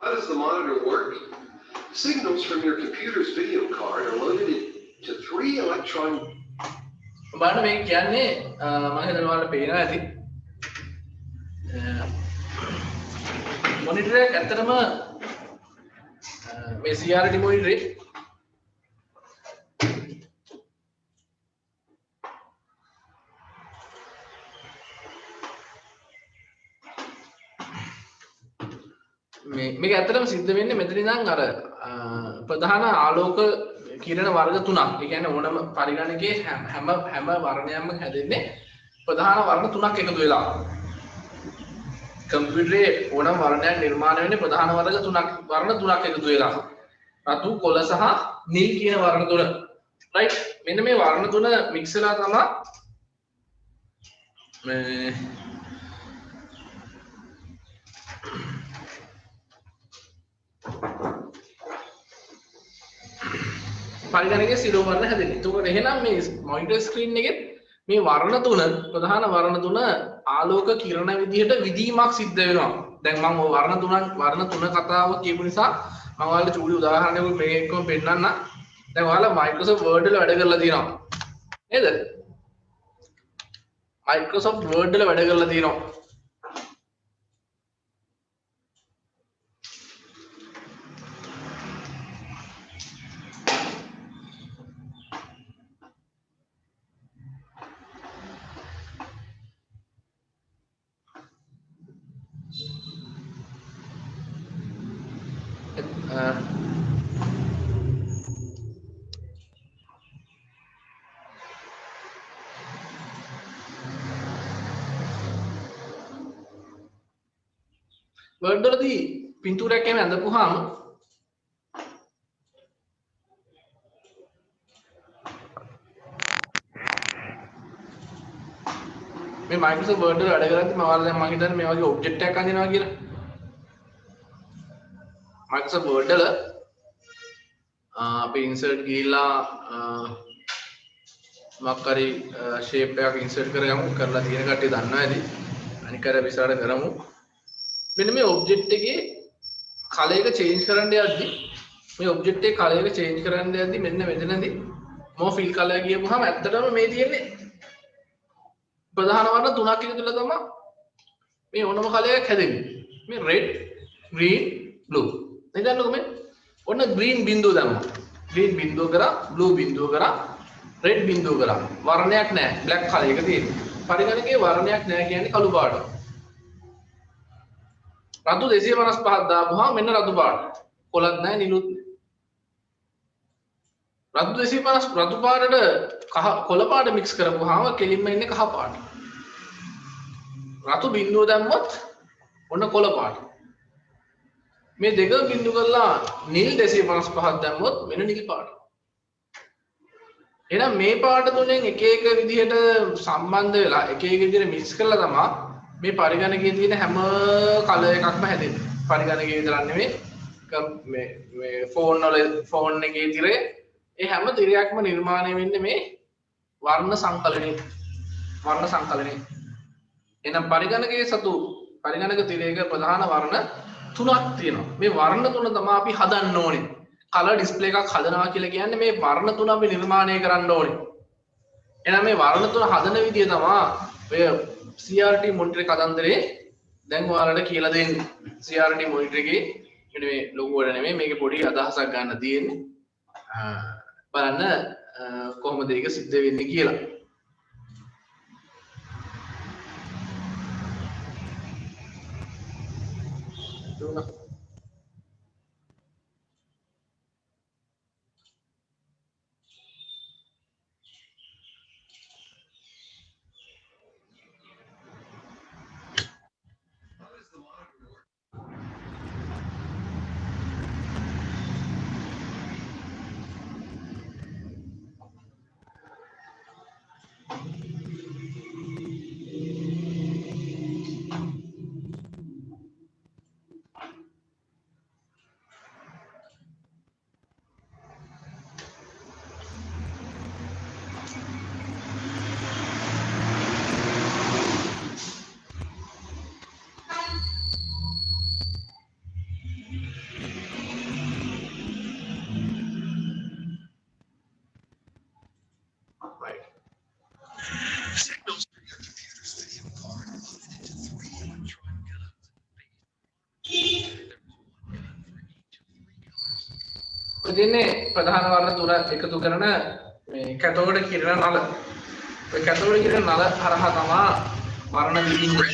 How does the monitor work? Signals from your computer's video card are loaded into 3 electron. බලන්න මේක කියන්නේ මම හිතනවා ඔයාලට පේනවා ඇති. මොනිටර් එක ඇත්තටම මේ CRT මොනිටර් එක මේක ඇත්තටම සිද්ධ වෙන්නේ මෙතන ඉඳන් අර ප්‍රධාන ආලෝක කිරණ වර්ග තුනක්. ඒ කියන්නේ ඕනම පරිගණකයේ හැම වර්ණයක්ම හැදෙන්නේ ප්‍රධාන වර්ණ තුනක් එකතු වෙලා. කම්පියුටරේ ඕනම වර්ණයක් නිර්මාණය වෙන්නේ ප්‍රධාන වර්ණ තුනක් එකතු වෙලා. රතු, කොළ සහ නිල් කියන වර්ණ තුන. right? මෙන්න මේ වර්ණ තුන මික්ස් වෙලා තමයි මේ පරිගණකයේ සිරෝ වර්ණ හැදෙන්නේ. එතකොට එහෙනම් මේ මොනිටර් ස්ක්‍රීන් එකේ මේ වර්ණ තුන ප්‍රධාන වර්ණ තුන ආලෝක කිරණ විදිහට විදීමක් සිද්ධ වෙනවා. දැන් මම ওই වර්ණ තුන කතාව කියපු නිසා මම ඔයාලට චූටි උදාහරණයක් මේක එක්කම පෙන්නන්න. දැන් ඔයාලා Microsoft Word වල වැඩ කරලා තියෙනවා. නේද? Microsoft Word වල වැඩ කරලා තියෙනවා. Word වලදී පින්තූරයක් එහෙම ඇඳපුවාම මේ Microsoft Word වල වැඩ කරද්දී මම ඔයාලා දැන් මම හිතන්නේ මේ වගේ ඔබ්ජෙක්ට් එකක් අඳිනවා කියලා. Microsoft Word වල අපි insert ගිහිල්ලා මොකක් හරි shape එකක් insert කරගමු. කරලා තියෙන කට්ටිය දන්නවා ඇති. අනික අර විසරණ කරමු. මෙන්න මේ ඔබ්ජෙක්ට් එකේ කලර් එක change කරන්න යද්දි මේ ඔබ්ජෙක්ට් එකේ කලර් එක change කරන්න යද්දි මෙන්න මෙතනදී more fill color කියපුවාම ඇත්තටම මේ තියෙන්නේ ප්‍රධාන වර්ණ තුනක් එකතුලා තමයි මේ ඕනම කලර් එකක් හැදෙන්නේ. මේ red, green, blue. හිතන්නකෝ මේ ඔන්න green බිඳුව දැම්මා. green බිඳුව කරා, blue බිඳුව කරා, red බිඳුව කරා. වර්ණයක් නැහැ. black color එක තියෙන්නේ. පරිගණකයේ වර්ණයක් නැහැ කියන්නේ කළු පාට. රතු 255ක් දාපුවාම මෙන්න රතු පාට. කොළත් නැහැ නිලුත් නැහැ. රතු 250 රතු පාටට කොළ පාට මික්ස් කරපුවාම කෙලින්ම ඉන්නේ කහ පාට. රතු බිඳුව දැම්මොත් ඔන්න කොළ පාට. මේ දෙක බිඳු කරලා නිල් 255ක් දැම්මොත් මෙන්න නිල් පාට. එහෙනම් මේ පාට තුනෙන් එක එක විදිහට සම්බන්ධ වෙලා එක එක විදිහට මික්ස් කරලා තමයි මේ පරිගණකයේ තියෙන හැම කලර් එකක්ම හැදෙන්නේ. පරිගණකයේ විතරක් නෙමෙයි මේ ෆෝන් එකේ තිරේ ඒ හැම තිරයක්ම නිර්මාණය වෙන්නේ මේ වර්ණ සංකලනයේ. එහෙනම් පරිගණකයේ සතු පරිගණක තිරයක ප්‍රධාන වර්ණ තුනක් තියෙනවා. මේ වර්ණ තුන තමයි අපි හදන්න ඕනේ. කලර් ඩිස්ප්ලේ එකක් හදනවා කියලා කියන්නේ මේ වර්ණ තුන අපි නිර්මාණය කරන්න ඕනේ. එහෙනම් මේ වර්ණ තුන හදන විදිය තමයි ඔය CRT මොනිටර් කතන්දරේ දැන් ඔයාලට කියලා දෙන්නේ. CRT මොනිටර් එකේ මෙන්න මේ ලොකු වල නෙමෙයි මේකේ පොඩි අදහසක් ගන්න තියෙන්නේ. බලන්න කොහොමද ඒක සිද්ධ වෙන්නේ කියලා. ඉතින්නේ ප්‍රධාන වර්ණ තුන එකතු කරන මේ කැතෝඩ කිරණ නල. ඔය කැතෝඩ කිරණ නල හරහා තමයි වර්ණ විඳින්නේ.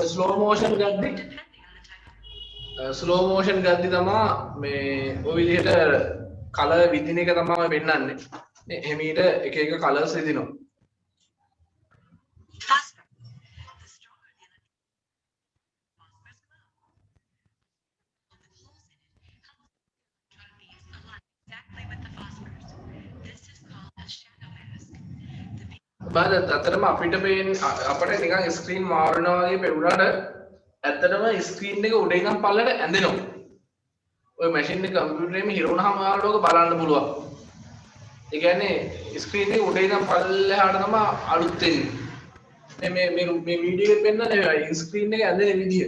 ස්ලෝ මෝෂන් ගද්දි තමා මේ ඔය විදිහට කලර් විදින එක තමයි වෙන්නන්නේ. එහෙමීට එක එක කලර්ස් විදිනවා. බාද අතරම අපිට අපට නිකන් ස්ක්‍රීන් මාරනවා වගේ පෙවුනට ඇත්තටම ස්ක්‍රීන් එක උඩ ඉඳන් පල්ලට ඇඳෙනවා. ඔය මැෂින් එක කම්පියුටරේම හිර වුණාම ඔයාලට ඔක බලන්න පුළුවන්. ඒ කියන්නේ ස්ක්‍රීන් එක උඩ ඉඳන් පල්ලෙහාට තමයි අලුත් වෙන්නේ. මේ වීඩියෝ එකෙන් පෙන්නන්නේ ස්ක්‍රීන් එක ඇඳෙන විදිය.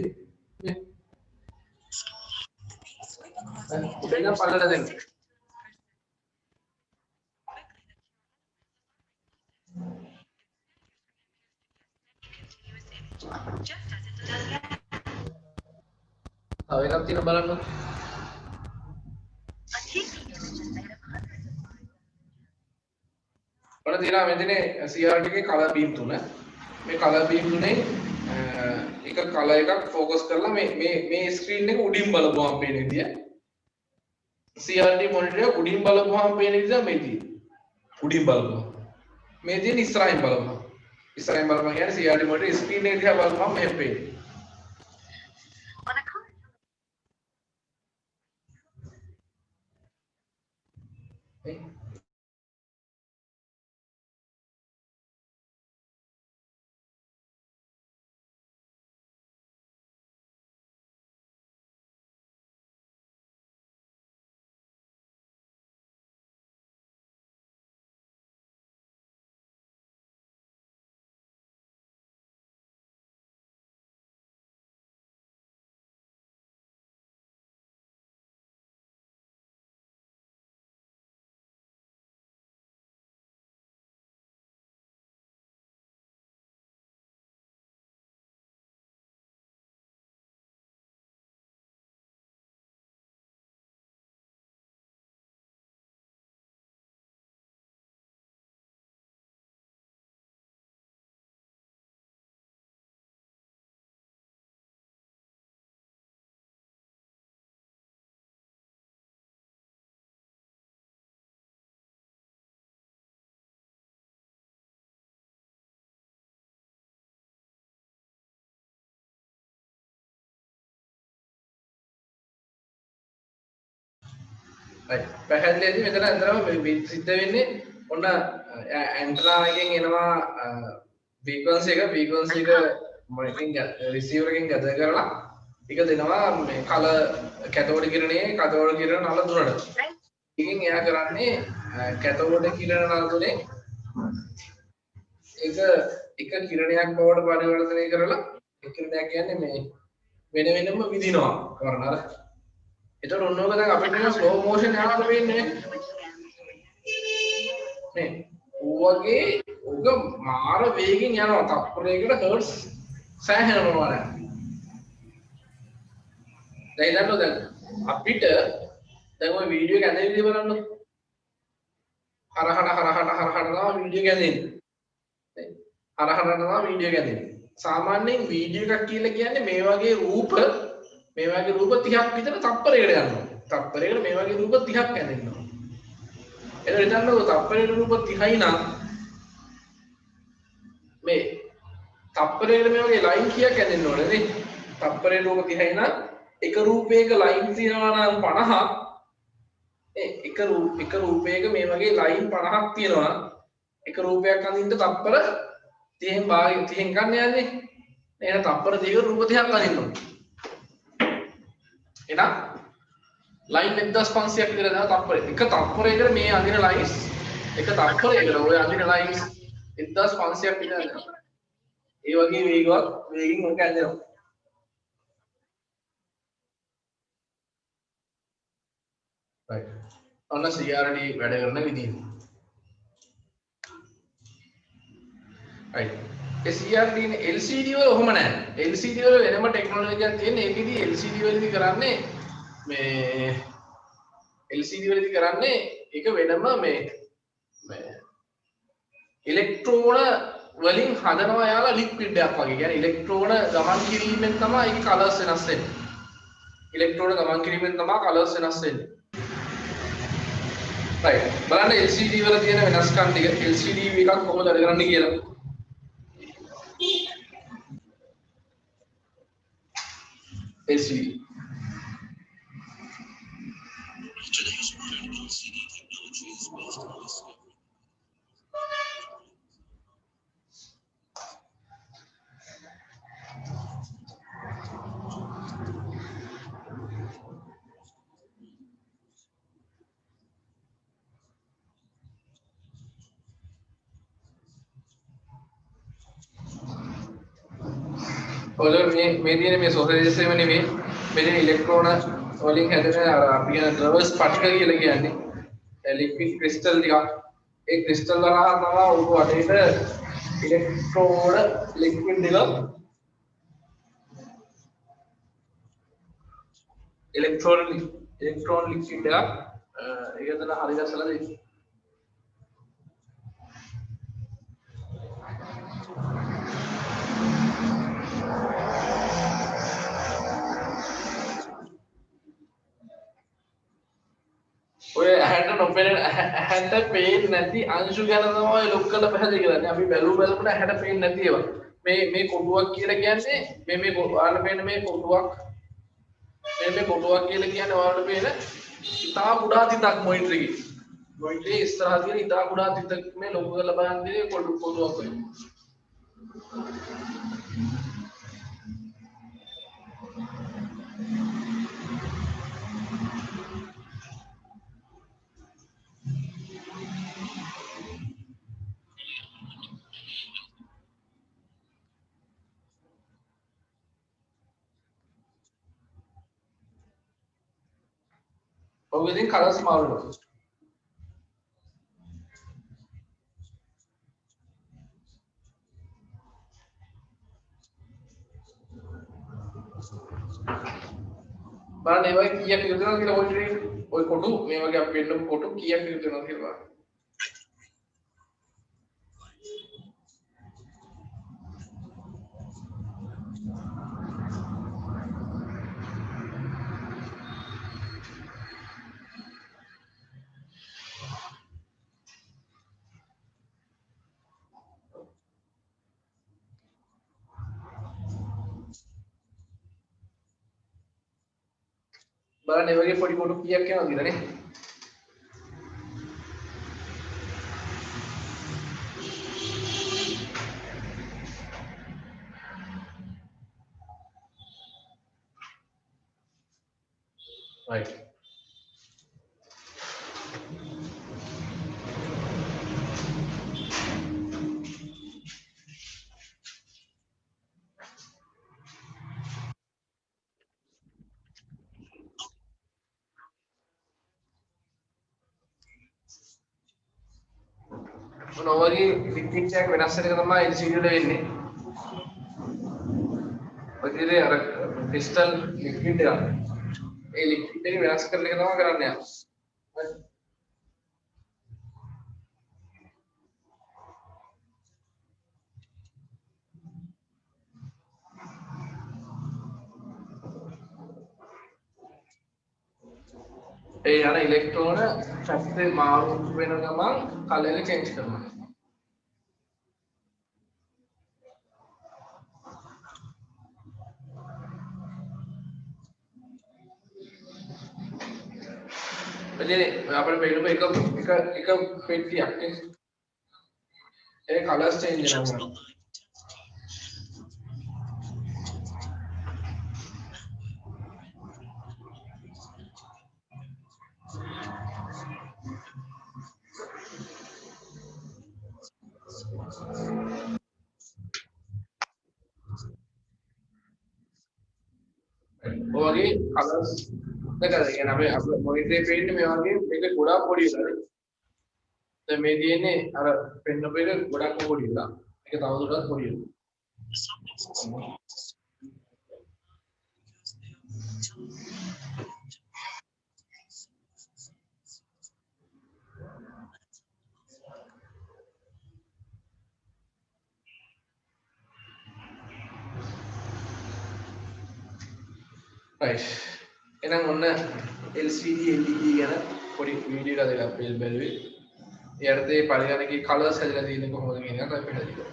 උඩ ඉඳන් පල්ලට දෙන්නේ. තව එකක් තියෙනවා බලන්න. ඔන්න තියෙනවා මෙතනේ CRT එකේ කලර් බීම් තුන. මේ කලර් බීම් තුනේ එක කලර් එකක් ફોකස් කරලා මේ ස්ක්‍රීන් එක උඩින් බලපුවම පේන විදිය. CRT මොනිටර් එක උඩින් බලපුවම පේන විදිය මේ තියෙන්නේ. උඩින් බලපුවම. මේ තියෙන ඉස්සරහින් බලපුවම. ඉස්සරහින් බලපුවම කියන්නේ CRT මොනිටර් ස්ක්‍රීන් එක දිහා බලපුවම මෙහෙම පේන්නේ. පැහැදිලිද මෙතන අතරම සිද්ධ වෙන්නේ ඔන්න ඇන්ටනා එකෙන් එනවා ෆ්‍රීකවන්සි එක මොකකින් රිසීවර් එකෙන් ගත කරලා ටික දෙනවා මේ කලර් කැතෝඩ් කිරණයේ කැතෝඩ් කිරණ නල තුනට. ඉතින් එයා කරන්නේ කැතෝඩ් කිරණ නල තුනේ එක කිරණයක් බවට පරිවර්තනය කරලා ඒ කිරණයක් කියන්නේ මේ වෙනම විදිනවා කරන අර එතකොට ඔන්නෝක දැන් අපිට නේ ස්ලෝ මෝෂන් යනවාද වෙන්නේ නේ ඔයගේ ඔග මාර වේගෙන් යනවා තප්පරයකට හර්ට්ස් සෑහෙන ප්‍රමාණයක් දැන් අපිට දැන් ඔය වීඩියෝ එක ඇඳෙන්නේ බලන්න හරහට තමයි වීඩියෝ එක ඇඳෙන්නේ හරහට තමයි වීඩියෝ එක ඇඳෙන්නේ සාමාන්‍යයෙන් වීඩියෝ එකක් කියලා කියන්නේ මේ වගේ රූප 30ක් විතර තප්පරයකට යනවා. තප්පරයකට මේ වගේ රූප 30ක් ඇඳෙනවා. එතකොට හිතන්නකෝ තප්පරයකට රූප 30යි නම් මේ තප්පරයකට මේ වගේ ලයින් කීයක් ඇඳෙන්න ඕනද නේ? තප්පරයකට රූප 30යි නම් එක රූපයක ලයින් තියෙනවා නම් 50ක් එක රූපයක මේ වගේ ලයින් 50ක් තියෙනවා. එක රූපයක් අඳින්න තප්පර 30න් ගන්න යන්නේ. එහෙනම් තප්පර 30ක රූප 30ක් අඳින්න ඕනේ. එහෙනම් ලයින් 1500ක් විතර දාන තප්පරේ. එක තප්පරයකට මේ අඳින ලයින්ස් එක තප්පරයකට ඔය අඳින ලයින්ස් 1500ක් විතර යනවා. ඒ වගේ වේගින් ඔක ඇඳෙනවා. right. ඔන්න CRT වැඩ කරන විදිහ. right. ඒ CRT නේ LCD වල ඔහොම නැහැ. LCD වල වෙනම ටෙක්නොලොජි එකක් තියෙන. ඒකෙදි LCD වලදී කරන්නේ මේ LCD වලදී කරන්නේ ඒක වෙනම මේ ඉලෙක්ට්‍රෝන වලින් හදනවා යාලා ලික්විඩ් එකක් වගේ. කියන්නේ ඉලෙක්ට්‍රෝන ගමන් කිරීමෙන් තමයි ඒකේ කලර්ස් වෙනස් වෙන්නේ. ඉලෙක්ට්‍රෝන ගමන් කිරීමෙන් තමයි කලර්ස් වෙනස් වෙන්නේ. right. බලන්න LCD වල තියෙන වෙනස්කම් ටික LCD එකක් කොහොමද වැඩ කරන්නේ කියලා. LCD ඔය මේ තියෙන මේ සෝසෙජස් එකම නෙමෙයි මේ තියෙන ඉලෙක්ට්‍රෝන වලින් හැදෙන අපි කියන රිවර්ස් පටික කියලා කියන්නේ ලික්විඩ් ක්‍රිස්ටල් ටික ඒ ක්‍රිස්ටල් වල තමයි උඩු වටේට ඉලෙක්ට්‍රෝන ලික්විඩ් එක ඉලෙක්ට්‍රෝන ලික්විඩ් එක ඒක තමයි හරි දැසලා දෙන්නේ ඔය ඇහැට නොපෙනෙන ඇහැට පේන්නේ නැති අංශු ගැන තමයි ලොක් කරලා පැහැදිලි කරන්නේ. අපි බැලුවට ඇහැට පේන්නේ නැති ඒවා. මේ කොටුවක් කියලා කියන්නේ මේ ඔයාලට පේන මේ කොටුවක් මේ කොටුවක් කියලා කියන්නේ ඔයාලට පේන ඉතා කුඩා තිතක් මොනිටර් එකේ. මොනිටර් එකේ ඉස්සරහ තියෙන ඉතා කුඩා තිතක් මේ ලොක් කරලා බලන්නේ කොටුවක් වගේ. ඔය ඉතින් කලර්ස් මාරු වෙනවා. බලන්න ඒ වගේ කීයක් විතරද කියලා ඔය කොටු මේ වගේ අපි පෙන්නපු කොටු කීයක් විතරද කියලා. බලන්න මේ වගේ පොඩි කොටු කීයක් යනවද කියලා නේ. right. මොනවගේ ලික්විඩ් එකක් වෙනස් වෙන එක තමයි LCD වල වෙන්නේ. ඔය විදිහේ අර ක්‍රිස්ටල් ලික්විඩ් එක. ඒ ලික්විඩ් එක වෙනස් කරන එක තමයි කරන්නේ. ඒ යන ඉලෙක්ට්‍රෝන ශක්තිය මාරු වෙන ගමන් කලර් එක චේන්ජ් කරනවා. එතන අපිට පේන එක පෙට්ටියක් නේ. ඒ කලර්ස් චේන්ජ් වෙනවා. ඔයගේ කලර්ස් දෙකද කියන්නේ අපි මොනිටරේ පේන්නේ මේ වගේ මේක ගොඩාක් පොඩි වෙලානේ. දැන් මේ තියෙන්නේ අර පෙන්නපු එක ගොඩක් පොඩි වෙලා. ඒක තවදුරටත් පොඩි වෙනවා. right එහෙනම් ඔන්න LCD LED ගැන පොඩි වීඩියෝ එකක් අපි බැලුවේ ඒ අර්ථයේ පරිගණකයේ කලර්ස් හැදලා තියෙන්නේ කොහොමද කියන එක අපි පැහැදිලි කරා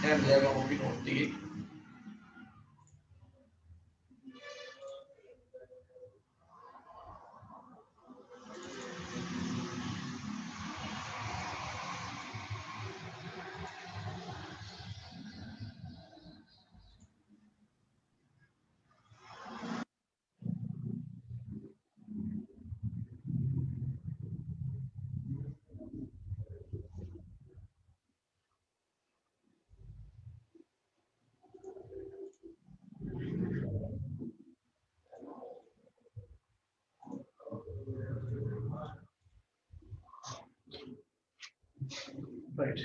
එහෙනම් දැන් අපි නෝට් එකේ right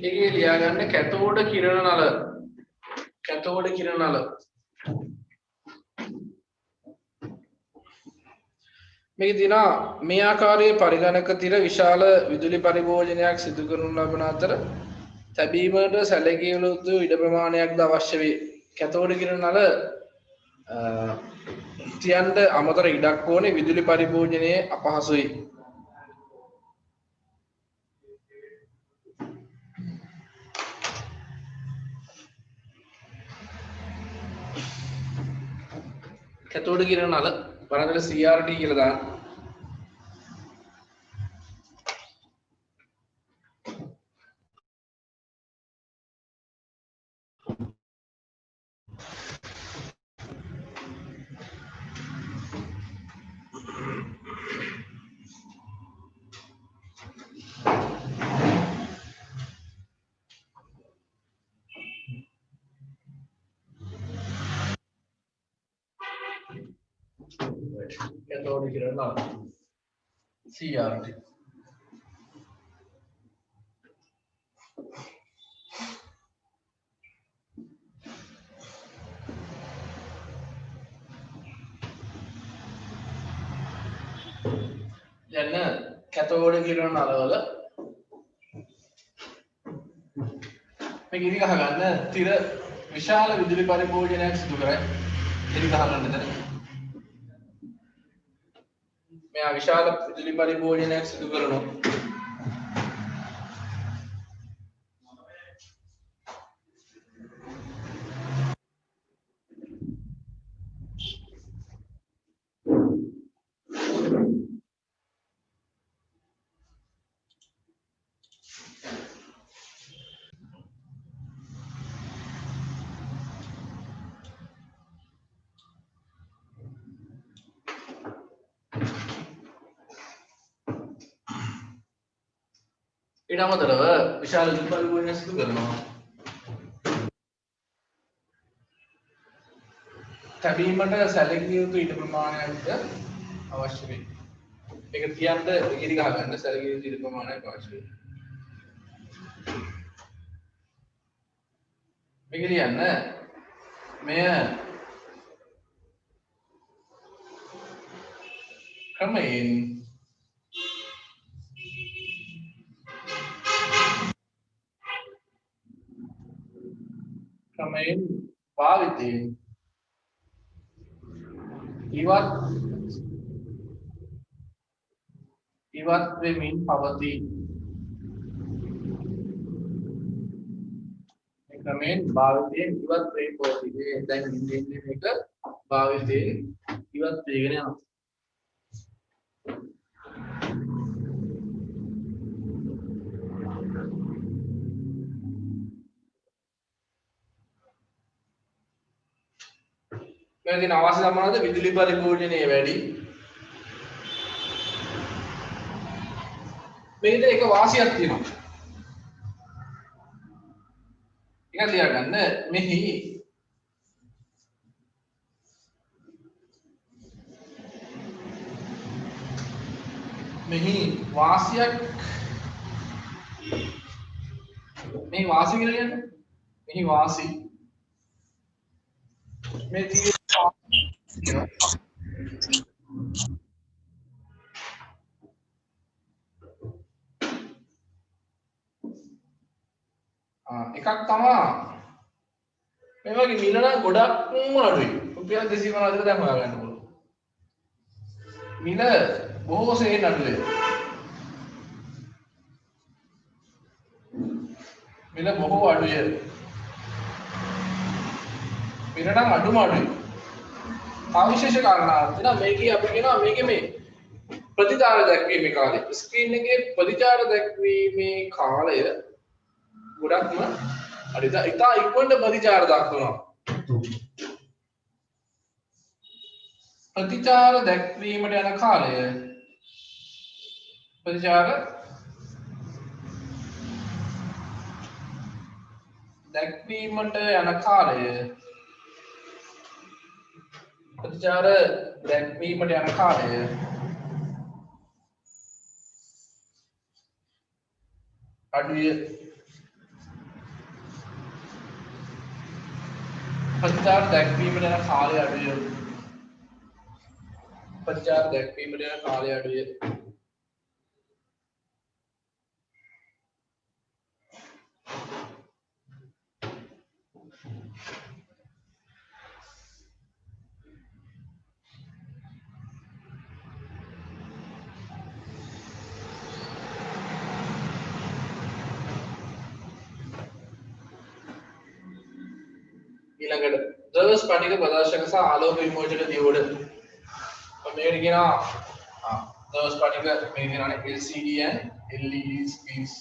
ඒකේ ලියාගන්න කැතෝඩ කිරණ නල මේක දිනා මේ ආකාරයේ පරිගණක තිර විශාල විදුලි පරිභෝජනයක් සිදු කරනු ලබන අතර තැබීමට සැලකිය යුතු ඉඩ ප්‍රමාණයක්ද අවශ්‍ය වේ. කැතෝඩ කිරණ නල තියන්න අමතර ඉඩක් ඕනේ විදුලි පරිභෝජනයේ අපහසුයි. කැතෝඩ කිරණ නල වරන්දල CRT කියලා දාන්න. කැතෝඩ කිරණ නල CRT දැන් කැතෝඩ කිරණ නලවල මේක ඉරි ගහ ගන්න තිර විශාල විදුලි පරිභෝජනයක් සිදු කරයි. ඉරි ගහ ගන්න දැන් මෙයා විශාල විදුලි පරිභෝජනයක් සිදු කරනවා. ඊට අමතරව විශාල විදුලි පරිභෝජනයක් සිදු කරනවා. තැබීමට සැලකිය යුතු ඉඩ ප්‍රමාණයක්ද අවශ්‍ය වේ. මේක තියන්න ඉරි ගහ ගන්න සැලකිය යුතු ඉඩ ප්‍රමාණයක් අවශ්‍ය වේ. මේක ලියන්න මෙය ක්‍රමයෙන් භාවිතයෙන් ඉවත් වෙමින් පවතී. මේ ක්‍රමයෙන් භාවිතයෙන් ඉවත් වෙමින් පවතී. දැන් ඉන්නේ මේක භාවිතයෙන් ඉවත් වෙගෙන යනවා. මේ දින අවශ්‍ය සමානද විදුලි පරිභෝජනයේ වැඩි. මේකද එක වාසියක් තියෙනවා. එක ලියාගන්න මෙහි වාසියක් මේ වාසි කියලා කියන්නේ මෙහි වාසි මේ තියෙන එකක් තමයි මේ වගේ මිල නම් ගොඩක්ම අඩුයි. රුපියල් 250 දැන් හොයාගන්න පුළුවන්. මිල බොහෝ සෙයින් අඩුයි. මිල බොහෝ අඩුයි. මිල නම් අඩුම අඩුයි. තව විශේෂ කාරණාවක් තියෙනවා. මේකේ අපි කියනවා මේකේ මේ ප්‍රතිචාර දැක්වීමේ කාලය. ස්ක්‍රීන් එකේ ප්‍රතිචාර දැක්වීමේ කාලය ගොඩක්ම අර ඉතා ඉක්මනට ප්‍රතිචාර දක්වනවා. ප්‍රතිචාර දැක්වීමට යන කාලය ප්‍රතිචාර දැක්වීමට යන කාලය ප්‍රතිචාර දැක්වීමට යන කාලය අඩුයි. ප්‍රතිචාර දැක්වීමට යන කාලය අඩුයි. ප්‍රතිචාර දැක්වීමට යන කාලය අඩුයි. ඊළඟට දර්ශ පටික ප්‍රදර්ශක සහ ආලෝක විමෝචක දියෝඩ මේකට කියනවා දර්ශ පටික මේ කියනවානේ LCD and LED screens.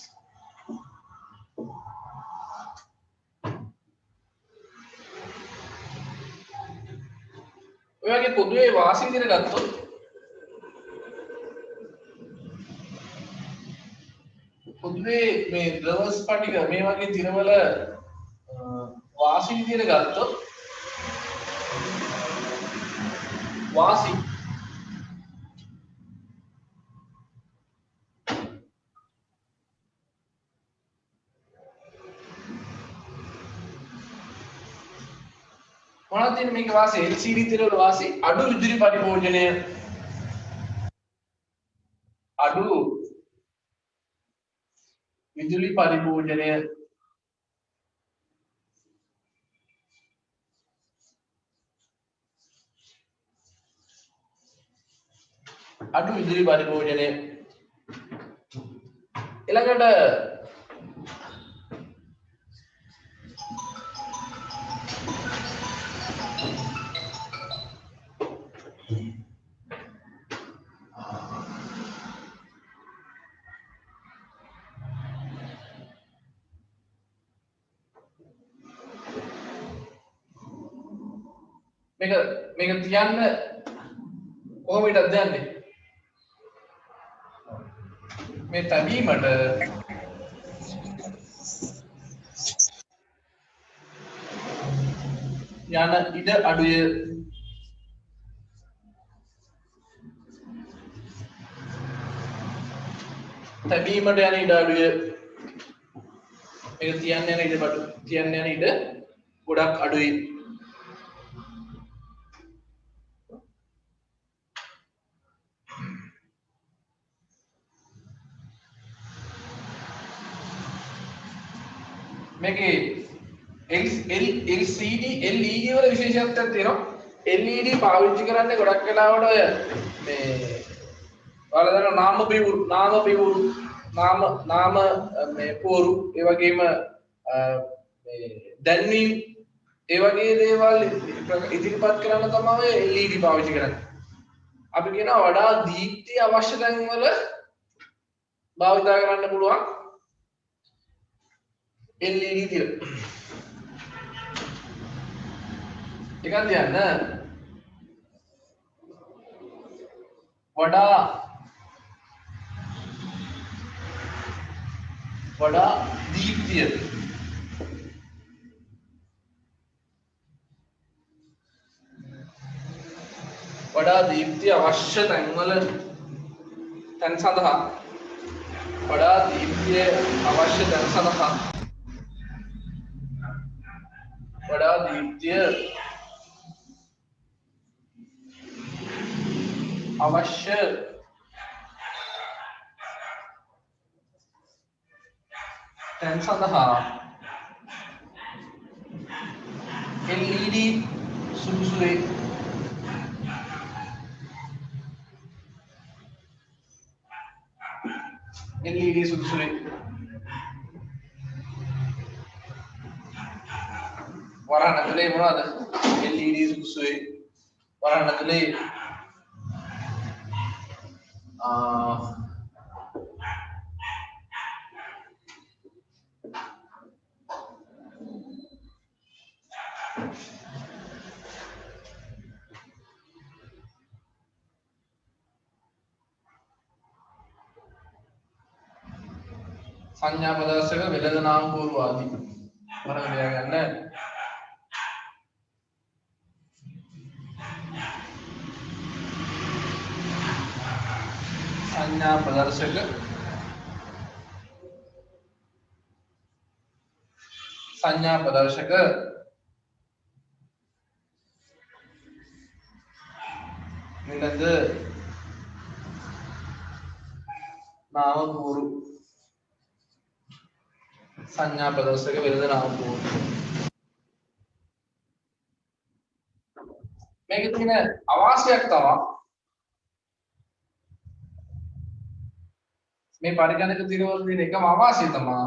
ඔය වගේ පොදුවේ වාසි විදිහට ගත්තොත් පොදුවේ මේ දර්ශ පටික මේ වගේ තිරවල වාසි විදිහට ගත්තොත් වාසි මොනවද තියෙන්නේ මේක වාසි LCD තිරවල වාසි අඩු විදුලි පරිභෝජනය අඩු විදුලි පරිභෝජනය අඩු විදුලි පරිභෝජනය ඊළඟට මේක තියන්න කොහොම හිටද යන්නේ මේ තැබීමට යන ඉඩ අඩුය. තැබීමට යන ඉඩ අඩුය. මේක තියන්න යන ඉඩ ගොඩක් අඩුයි. මේකේ LCD LED වල විශේෂත්වයක් තියෙනවා. LED පාවිච්චි කරන්නේ ගොඩක් වෙලාවට ඔය මේ ඔයාලා දන්නවා නාම මේ පෝරු ඒ වගේම මේ දැන්වීම් ඒ වගේ දේවල් ඉදිරිපත් කරන්න තමයි LED පාවිච්චි කරන්නේ. අපි කියනවා වඩා දීප්තිය අවශ්‍ය තැන් වල භාවිත කරන්න පුළුවන් LED තිර. එකක් තියන්න වඩා දීප්තිය අවශ්‍ය තැන්වල තැන් සඳහා වඩා දීප්තිය අවශ්‍ය තැන් සඳහා වඩා දීප්තිය අවශ්‍ය තැන් සඳහා LED සුදුසුයි. LED සුදුසුයි. වරහන් ඇතුලේ මොනවද? LED සුදුසුයි. වරහන් ඇතුලේ සංඥා පදර්ශක වෙළඳ නාම පූර්ව ආදී වරහන් ලියා ගන්න. संज्ञा प्रदर्शक मिलद नाम पूर्व संज्ञा प्रदर्शक विलद नाम पूर्व මේක තියෙන අවාසියක් තමයි මේ පරිගණක දිනවල තියෙන එකම අවාසිය තමයි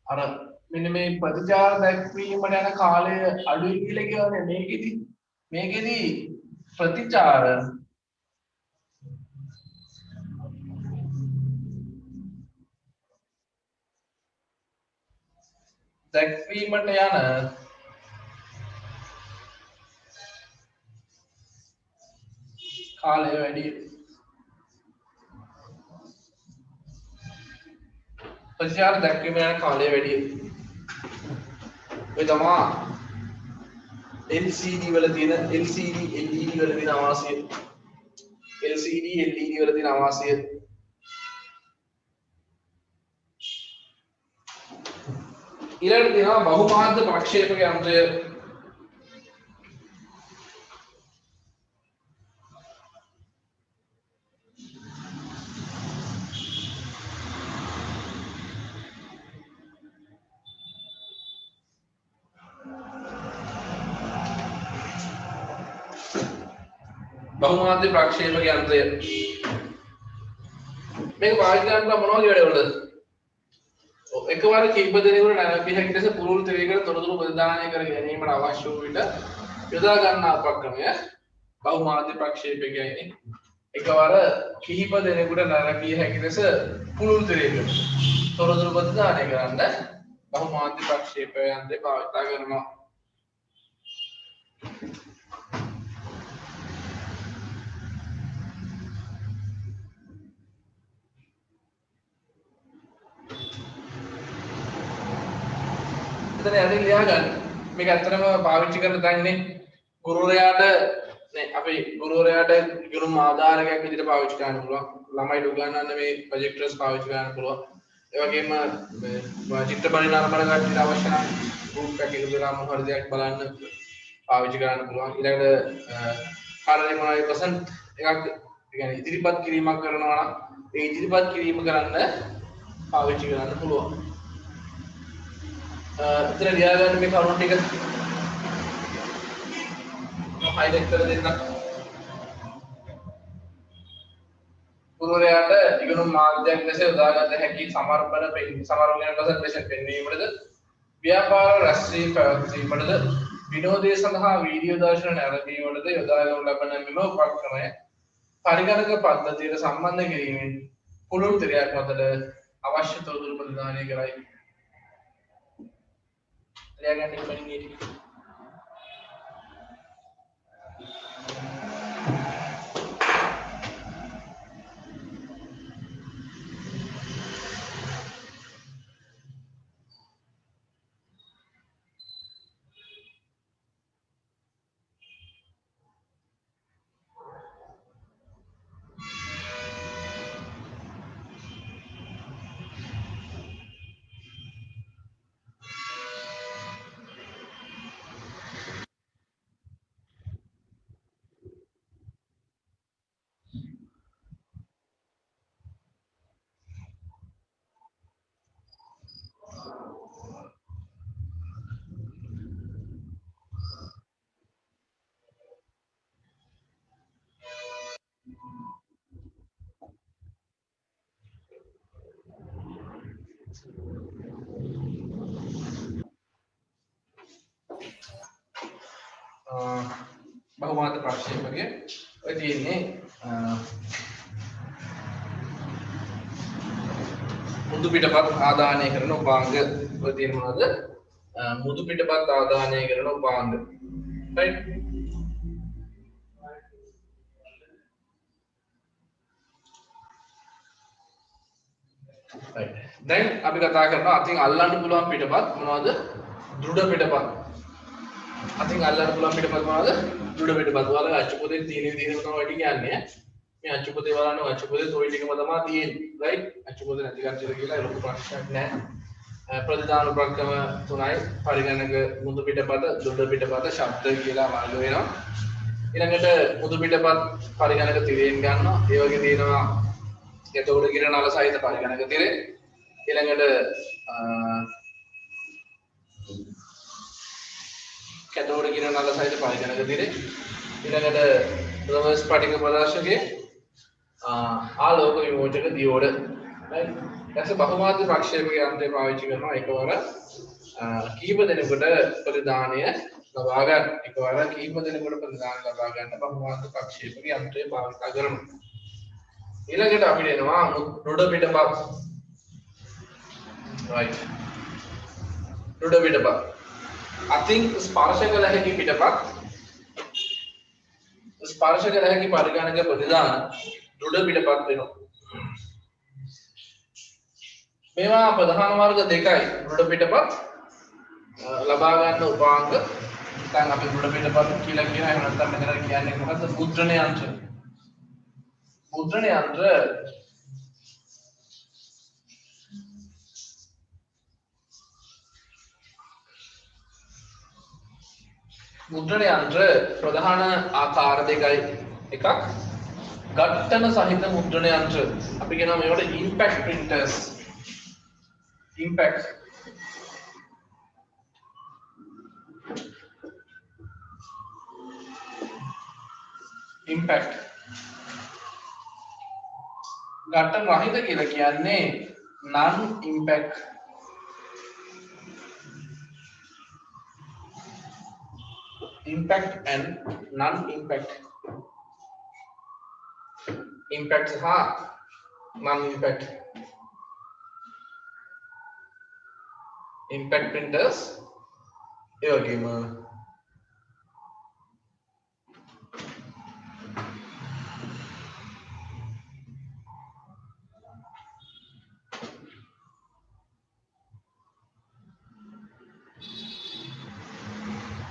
අර මෙන්න මේ ප්‍රතිචාර දැක්වීමට යන කාලය අඩුයි කියලා කියන්නේ මේකෙදි ප්‍රතිචාර දැක්වීමට යන කාලය වැඩි ප්‍රතිචාර දැක්වීමට යන කාලය වැඩි ඔය තමයි LCD වල තියෙන LCD LED වල තියෙන අවාසිය LCD LED වල තියෙන අවාසිය ඊළඟට තියෙනවා බහුමාධ්‍ය ප්‍රක්ෂේපක යන්ත්‍රය බහුමාධ්‍ය ප්‍රක්ෂේපක යන්ත්‍රය මේක පාවිච්චි කරන්න මොනවද වැඩවලද එකවර කීප දෙනෙකුට නැරඹිය හැකි ලෙස පුරුල් තෙරයකට තොරතුරු ප්‍රදානය කර ගැනීමට අවශ්‍ය වූ විට යොදා ගන්නා උපක්‍රමය බහුමාධ්‍ය ප්‍රක්ෂේපකයයි. එකවර කිහිප දෙනෙකුට නැරඹිය හැකි ලෙස පුරුල් තෙරයකට තොරතුරු ප්‍රදානය කරන්න බහුමාධ්‍ය ප්‍රක්ෂේපක යන්ත්‍රය භාවිත කරනවා. එතන යටින් ලියා ගන්න. මේක ඇත්තටම පාවිච්චි කරන තැන්නේ ගුරුවරයාට නේ අපි ගුරුවරයාට ගුරුම් ආධාරකයක් විදිහට පාවිච්චි කරන්න පුළුවන්. ළමයිට උගන්වන්න මේ ප්‍රොජෙක්ටර්ස් පාවිච්චි කරන්න පුළුවන්. ඒ වගේම මේ චිත්‍ර පරිණාමන කට්ටියට අවශ්‍ය නම් ගෲප් එකක එකතු වෙලා මොන හරි දෙයක් බලන්න පාවිච්චි කරන්න පුළුවන්. ඊළඟට කාර්යය මොනවායි ප්‍රසන්ට් එකක් يعني ඉදිරිපත් කිරීමක් කරනවා නම් ඒ ඉදිරිපත් කිරීම කරන්න පාවිච්චි කරන්න පුළුවන්. इतना लिया गया मैं करूँ ठीक है हाईलाइट कर देना ගුරුවරයාට ඉගෙනුම් මාධ්‍යයක් ලෙස යොදාගත හැකි සමරෝගන ප්‍රසන්ටේෂන් පෙන්වීමටද ව්‍යාපාර රැස්වීම් පැවැත්වීමටද විනෝදය සඳහා වීඩියෝ දර්ශන නැරඹීමටද යොදා ගනු ලබන මෙම උපක්‍රමය පරිගණක පද්ධතියට සම්බන්ධ කිරීමෙන් පුළුල් තිරයක් මතට අවශ්‍ය තොරතුරු ප්‍රදානය කරයි. Lihat dibanding ini. බහුමාත ප්‍රක්ෂේපකයේ ඔය තියෙන්නේ මුදු පිටපත් ආදානය කරන උපාංග ඔය තියෙන මොනවද? මුදු පිටපත් ආදානය කරන උපාංග. right? right. දැන් අපි කතා කරනවා අතින් අල්ලන්න පුළුවන් පිටපත් මොනවද? දෘඩ පිටපත්. අතින් අල්ලන්න පුළුවන් පිටපත් මොනවද? දෘඩ පිටපත්. ඔයාලා අච්චු පොතේ තියෙන විදිහට තමයි වැඩි කියන්නේ. මේ අච්චු පොතේ බලන්න අච්චු පොතේ toy ටිකම තමයි තියෙන්නේ. right? අච්චු පොතේ නැති කච්චර කියලා ලොකු ප්‍රශ්නයක් නැහැ. ප්‍රතිදාන උපක්‍රම තුනයි පරිගණක මුදු පිටපත, දෘඩ පිටපත, ශබ්ද කියලා වර්ග වෙනවා. ඊළඟට මුදු පිටපත් පරිගණක තිරෙන් ගන්නවා. ඒ වගේ තියෙනවා එතකොට කිරණ නල සහිත පරිගණක තිරේ. ඊළඟට කැතෝඩ කිරණ නල සහිත පරිගණක තිරේ. ඊළඟට රිවර්ස් ස්පටික ප්‍රදර්ශකයේ ආලෝක විමෝචක දියෝඩ. right? ඊට බහුමාත්‍ර ප්‍රක්ෂේපක යන්ත්‍රය පාවිච්චි කරනවා එකවර කීප දෙනෙකුට ප්‍රතිදානය ලබා ගන්න. එකවර කීප දෙනෙකුට ප්‍රතිදානය ලබා ගන්න බහුමාත්‍ර ප්‍රක්ෂේපක යන්ත්‍රය භාවිත කරනවා. ඊළඟට අපිට එනවා දෘඩ පිටපත්. right. දෘඩ පිටපත්. අතින් ස්පර්ශ කළ හැකි පිටපත් ස්පර්ශ කළ හැකි පරිගණක ප්‍රතිදාන දෘඩ පිටපත් වෙනවා. මේවා ප්‍රධාන වර්ග දෙකයි දෘඩ පිටපත් ලබා ගන්න උපාංග. දැන් අපි දෘඩ පිටපත් කියලා කියන එක නැත්නම් මෙතන කියන්නේ මොකද්ද? මුද්‍රණ යන්ත්‍ර. මුද්‍රණ යන්ත්‍ර මුද්‍රණ යන්ත්‍ර ප්‍රධාන ආකාර දෙකයි. එකක් ඝට්ටන සහිත මුද්‍රණ යන්ත්‍ර. අපි කියනවා මේවට ඉම්පැක්ට් printers. impact ඝට්ටන රහිත කියලා කියන්නේ non impact and non impact impact ha non impact impact printers ඒ වගේම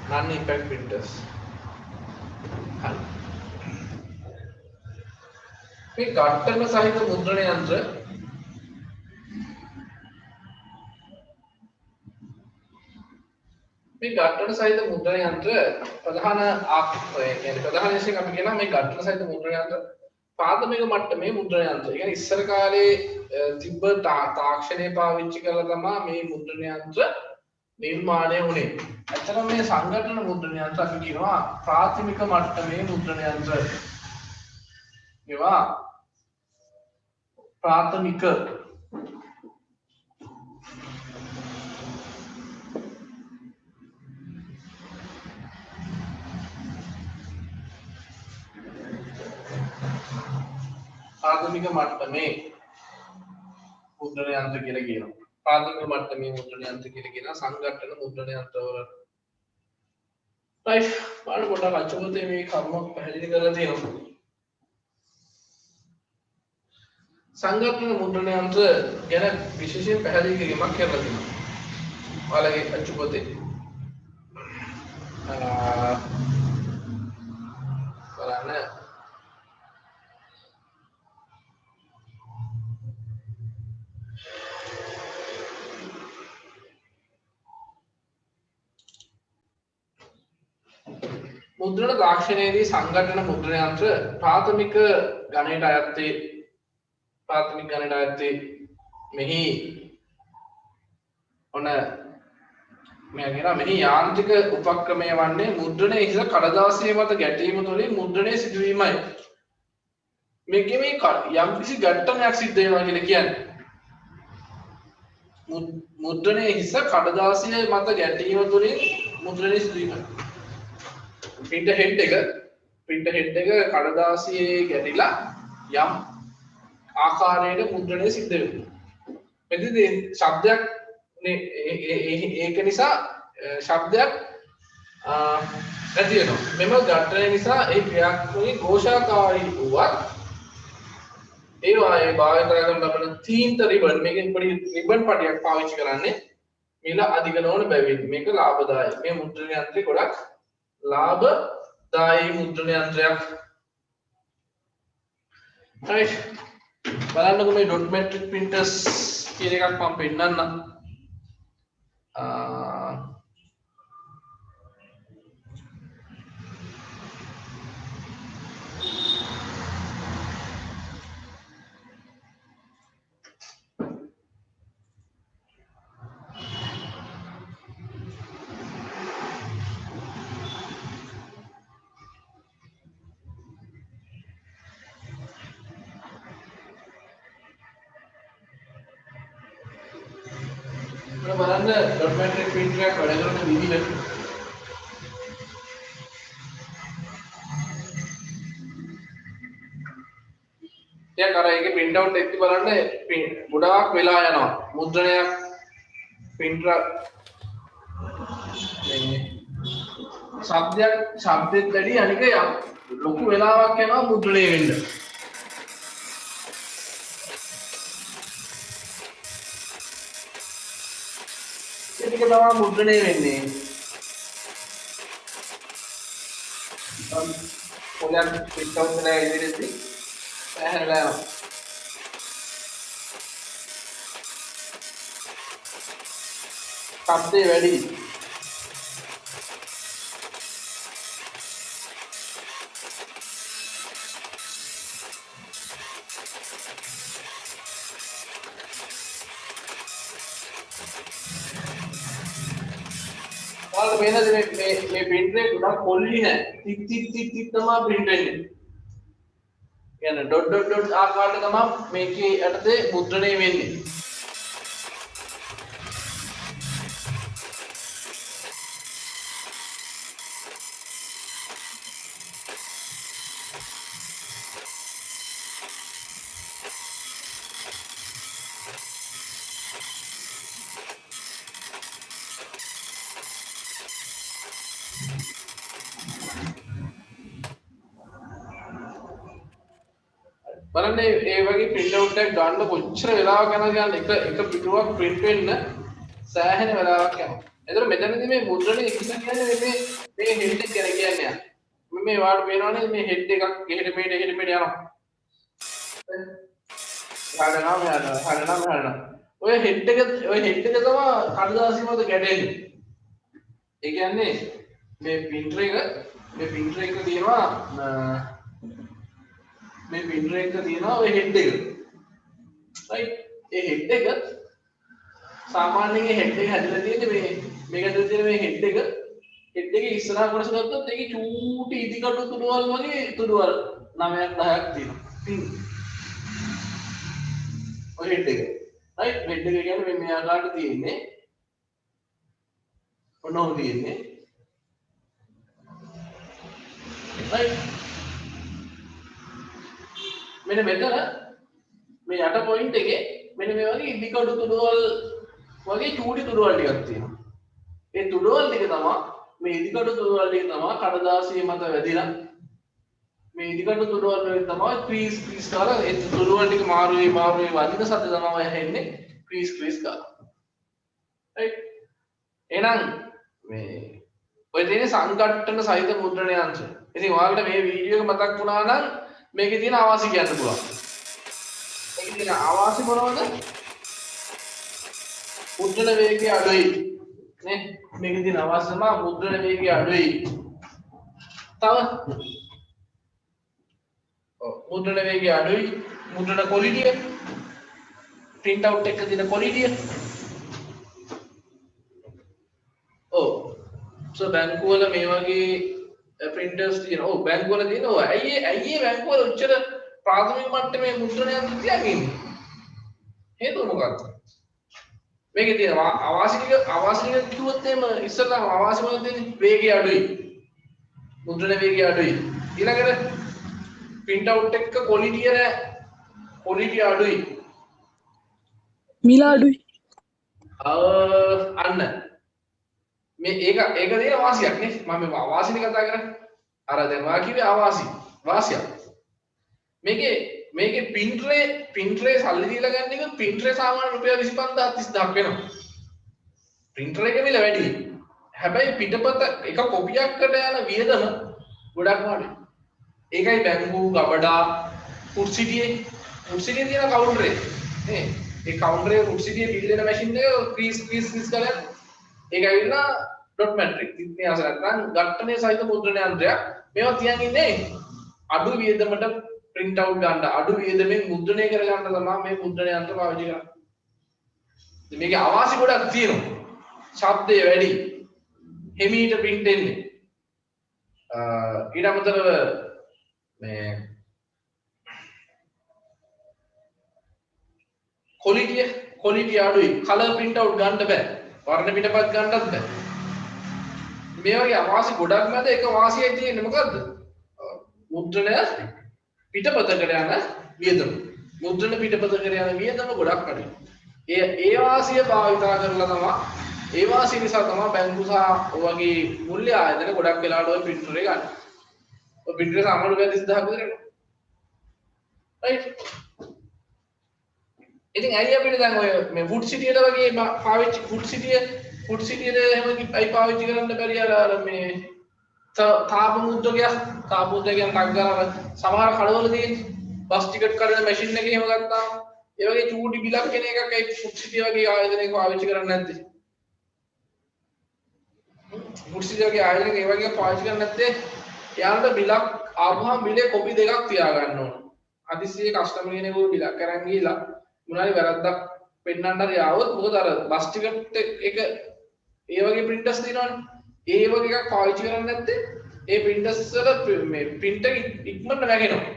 non impact printers. හරි. මේ ඝට්ටන සහිත මුද්‍රණ යන්ත්‍ර මේ ඝට්ටන සහිත මුද්‍රණ යන්ත්‍ර ප්‍රධාන කියන්නේ ප්‍රධාන විශේෂයෙන් අපි කියනවා මේ ඝට්ටන සහිත මුද්‍රණ යන්ත්‍ර පාදමික මට්ටමේ මුද්‍රණ යන්ත්‍ර. ඒ කියන්නේ ඉස්සර කාලේ තිබ්බ තාක්ෂණය පාවිච්චි කරලා තමයි මේ මුද්‍රණ යන්ත්‍ර නිර්මාණය වුණේ. ඇත්තටම මේ සංගঠন මුද්‍රණ යන්ත්‍ර අපි කියනවා ප්‍රාථමික මට්ටමේ මුද්‍රණ යන්ත්‍ර. ඒවා ප්‍රාථමික මට්ටමේ මුද්‍රණ යන්ත්‍ර කියලා කියනවා. प्राथमिक मट्टमे मुद्रण यंत्र කියලා කියන සංගঠන මුද්‍රණ යන්ත්‍රවල. right පාඩ පොඩක් අච්චුමතේ මේ කර්ම පැහැදිලි කරලා තියෙනවා. සංගঠන මුද්‍රණ යන්ත්‍ර ගැන විශේෂයෙන් පැහැදිලි කිරීමක් කරලා තියෙනවා. ඔයාලගේ අච්චුපතේ බලන්න මුද්‍රණ තාක්ෂණයේදී සංගঠන මුද්‍රණ යන්ත්‍ර ප්‍රාථමික ගණයට අයත් මෙහි ඔන්න මෙහි යාන්ත්‍රික උපක්‍රමය වන්නේ මුද්‍රණයේ හිස කඩදාසිය මත ගැටීම තුළින් මුද්‍රණය සිදුවීමයි. මේකේ මේ යම්කිසි ගැට්ටමක් සිද්ධ වෙනවා කියලා කියන්නේ. මුද්‍රණයේ හිස කඩදාසිය මත ගැටීම තුළින් මුද්‍රණය සිදු වීමයි. printer head එක කඩදාසියේ ගැටිලා යම් ආකාරයකට මුද්‍රණය සිද්ධ වෙනවා. මෙතනදී ශබ්දයක් ඒක නිසා ශබ්දයක් නැති වෙනවා. මෙම ඝට්ටනය නිසා ඒ ක්‍රියාත්මකයේ ഘോഷාකාරී වුවත් ඒ වායේ භාවිත කරන ලබන තීන්ත රිබන් මේකෙන් පොඩි රිබන් පටියක් පාවිච්චි කරන්නේ මිල අධික නොවන බැවින් මේක ලාභදායක. මේ මුද්‍රණ යන්ත්‍රය ගොඩක් ලාභදායී මුද්‍රණ යන්ත්‍රයක්. right බලන්නකො මේ dot matrix printers කියන එකක් මම පෙන්නන්නම්. බලන්න dot matrix printer එකක් වැඩ කරන විදිහ දැන් අර ඒකේ print out එකක් බලන්න ගොඩාක් වෙලා යනවා මුද්‍රණයක් printer මේ ශබ්දෙත් වැඩි අනික ලොකු වෙලාවක් යනවා මුද්‍රණය වෙන්න. ඒක තමයි මුද්‍රණය වෙන්නේ. පොලයක් print out වෙලා ඉදිරියේදී පැහැරලා යනවා. ශබ්දේ වැඩි. ඔයාලා මේනද මේ print එක ගොඩක් පොල්ලි නෑ. ටික් ටික් ටික් ටික් තමයි print වෙන්නේ. කියන්නේ ඩොට් ආකාරයට තමයි මේකේ යටතේ මුද්‍රණය වෙන්නේ. බලන්න ඒ වගේ print out එකක් ගන්න කොච්චර වෙලාවක් යනවද කියන්නේ එක පිටුවක් print වෙන්න සෑහෙන වෙලාවක් යනවා. එතකොට මෙතනදී මේ මුද්‍රණය කිසිම කියන්නේ මේ head එක ගැන කියන්නේ. මේ වාට පේනවනේ මේ head එකක් එහෙට මෙහෙට යනවා. හරනවා. ඔය head එක තමයි කඩදාසිය මත ගැටෙන්නේ. ඒ කියන්නේ මේ printer එක තියෙනවා මේ printer එක තියෙනවා ඔය head එක. right ඒ head එක සාමාන්‍යයෙන් head එක හැදලා තියෙන්නේ මේක ඇතුලේ තියෙන මේ head එකේ ඉස්සරහා කොටස ගත්තොත් ඒකේ චූටි ඉදිකටු තුඩුවල් වගේ තුඩුවල් 9ක් 10ක් තියෙනවා. ඔය head එක. right head එක කියන්නේ මේ ආකාරයට තියෙන්නේ. ඔන්නෝ තියෙන්නේ. right මෙන්න මෙතන මේ යට පොයින්ට් එකේ මෙන්න මේ වගේ ඉදිකටු තුඩුවල් වගේ චූටි තුඩුවල් ටිකක් තියෙනවා. ඒ තුඩුවල් ටික තමයි මේ ඉදිකටු තුඩුවල් ටික තමයි කඩදාසිය මත වැදිලා මේ ඉදිකටු තුඩුවල් වලින් තමයි ක්‍රීස් කාලා ඒ තුඩුවල් ටික මාරු වෙයි වදින සද්ද තමයි ඇහෙන්නේ ක්‍රීස් කාලා. right එහෙනම් මේ ඔය තියෙන සංකට්ටන සහිත මුද්‍රණ යන්ත්‍රය. ඉතින් ඔයාලට මේ වීඩියෝ එක මතක් වුණා නම් මේකේ තියෙන ආවාසි කියන්න පුළුවන්. මේකේ තියෙන ආවාසි මොනවද? මුද්‍රණ වේගය අඩුයි. නේ? මේකේ තියෙන ආවාසි තමයි මුද්‍රණ වේගය අඩුයි. තව මුද්‍රණ වේගය අඩුයි. මුද්‍රණ ක්වොලිටිය print out එක තියෙන ක්වොලිටිය. so බැංකු වල මේ වගේ printers තියෙනවා. ඔව් බැංකු වල තියෙනවා. ඇයි බැංකු වල උච්චර ප්‍රාථමික මට්ටමේ මුද්‍රණ යන්ත්‍ර තියන්නේ? හේතුව මොකක්ද? මේකේ තියෙන අවාසිනික කිව්වොත් එහෙම ඉස්සෙල්ලාම අවාසි වල තියෙන වේගය අඩුයි. මුද්‍රණ වේගය අඩුයි. ඊළඟට print out එක quality නෑ. quality අඩුයි. මිල අඩුයි. අන්න මේ ඒක තියෙන වාසියක් නේ. මම මේ අවාසිනේ කතා කරන්නේ. අර දැන් වා කිව්වේ වාසියක්. මේකේ printer සල්ලි දීලා ගන්න එක printer සාමාන්‍ය රුපියල් 25000 30000ක් වෙනවා. printer එක මිල වැඩි. හැබැයි පිටපත එක කොපියක්කට යන වියදම ගොඩක් අඩුයි. ඒකයි බැංකු ගබඩා ෆුඩ් සිටියේ තියෙන කවුන්ටරේ නේ. ඒ කවුන්ටරේ ෆුඩ් සිටියේ බිල් දෙන මැෂින් එක ක්‍රීස් කරලා ඒක ඇවිල්ලා ඩොට් මැට්‍රික් ඉතිහාස නැත්නම් ඝට්ටනයේ සහිත මුද්‍රණ යන්ත්‍රයක්. මේවා තියන් ඉන්නේ අඩු වියදමට print out ගන්න අඩු වියදමෙන් මුද්‍රණය කර ගන්න තමයි මේ මුද්‍රණ යන්ත්‍ර පාවිච්චි කරන්නේ. ඉතින් මේකේ අවාසි ගොඩක් තියෙනවා. ශබ්දය වැඩි. හිමීට print එන්නේ. ඊට අමතරව මේ quality අඩුයි. color print out ගන්න බෑ. වර්ණ පිටපත් ගන්නත් බෑ. මේ වගේ අවාසි ගොඩක් මැද එක වාසියයි තියෙන්නේ මොකද්ද? මුද්‍රණය පිටපතකට යන වියදම. මුද්‍රණ පිටපතකට යන වියදම ගොඩක් අඩුයි. ඒ වාසිය භාවිතා කරලා තමයි ඒ වාසිය නිසා තමයි බැංකු සහ ඔයගේ මුල්‍ය ආයතන ගොඩක් වෙලාවට ඔය printer එක ගන්න. ඔය printer සාමාන්‍ය රුපියල් 30000ක් විතර එනවා. right? ඉතින් ඇයි අපිට දැන් ඔය මේ ෆුඩ් සිටියට වගේ පාවිච්චි ෆුඩ් සිටියට එහෙම අයි පාවිච්චි කරන්න බැරි අර මේ තාප මුද්‍රකයක් ටක් ගාලා සමහර කඩවල තියෙන බස් ටිකට් කරන මැෂින් එකේ එහෙම ගත්තාම ඒ වගේ චූටි බිලක් කෙන එකක් අයි ෆුඩ් සිටිය වගේ ආයතනයක පාවිච්චි කරන්නේ නැද්ද? ෆුඩ් සිටිය වගේ ආයතනයක ඒ වගේ පාවිච්චි කරන්නේ නැත්තේ එයාලට බිලක් ආවම බිලේ කොපි දෙකක් තියා ගන්න ඕන. අදිසියේ කස්ටමර් කෙනෙකුට බිලක් අරන් ගිහලා මොනාරි වැරද්දක් පෙන්නන්න හරි ආවොත් මොකද අර බස් ටිකට් එක ඒ වගේ printers තියෙනවනේ. ඒ වගේ එකක් පාවිච්චි කරන්නේ නැත්තේ ඒ printers වල මේ print එක ඉක්මනට නැගෙනවා.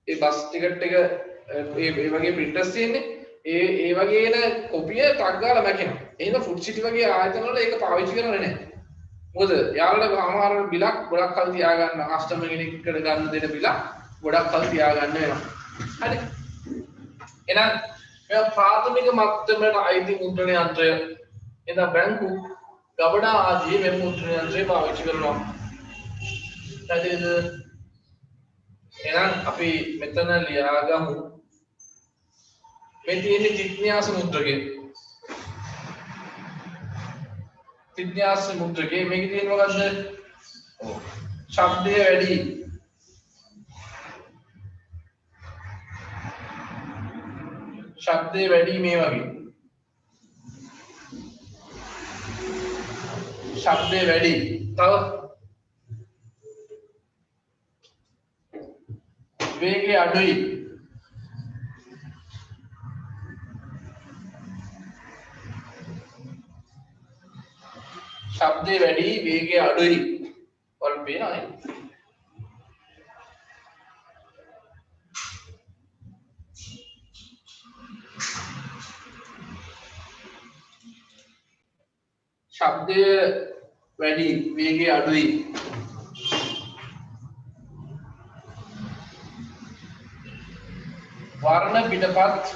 ඒ බස් ටිකට් එක ඒ වගේ printers තියෙන්නේ ඒ වගේ එන කොපිය ටක් ගාලා මැකෙනවා. එහෙනම් ෆුඩ් සිටි වගේ ආයතන වල ඒක පාවිච්චි කරන්නේ නැහැ. මොකද යාළුවට සමහර බිලක් ගොඩක් කල් තියා ගන්න කස්ටමර් කෙනෙක්ට ගන්න දෙන බිලක් ගොඩක් කල් තියා ගන්න වෙනවා. හරි. එහෙනම් මේ ප්‍රාථමික මට්ටමට අයිති මුද්‍රණ යන්ත්‍රය එන බැංකු ගබඩා ආදී මේ මුද්‍රණ යන්ත්‍රය පාවිච්චි කරනවා. හරිද? එහෙනම් අපි මෙතන ලියාගමු. මේ තියෙන්නේ තිත්න්‍යාස මුද්‍රකය. තිත්න්‍යාස මුද්‍රකය මේකේ තියෙන මොකද්ද? ඔව්. ශබ්දය වැඩි. ශබ්දය වැඩි මේ වගේ. ශබ්දය වැඩි. තව වේගය අඩුයි. ශබ්දය වැඩි වේගය අඩුයි. වල පේනවා නේ. ශබ්දය වැඩි වේගය අඩුයි. වර්ණ පිටපත්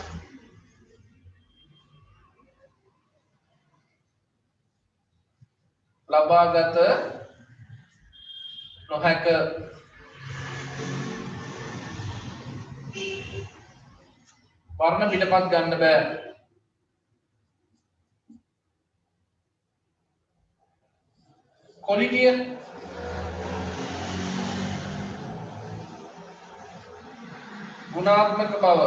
ලබාගත නොහැක. වර්ණ පිටපත් ගන්න බෑ. quality ගුණාත්මක බව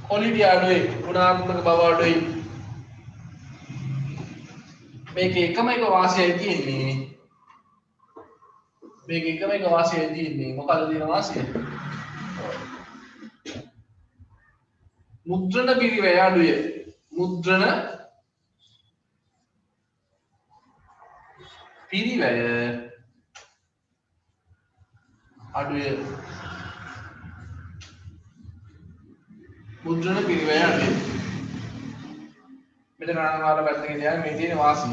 quality අඩුයි ගුණාත්මක බව අඩුයි. මේක එකම එක වාසියයි තියෙන්නේ. මේක එකම එක වාසියයි තියෙන්නේ. මොකද තියෙන වාසිය? මුද්‍රණ පිරිවැය අඩුය. මුද්‍රණ පිරිවැය අඩුවේ මුද්‍රණ පිරිවැය අඩුවේ මෙතන අනාකාර පැත්තකින් යන්නේ මේ තියෙන වාසි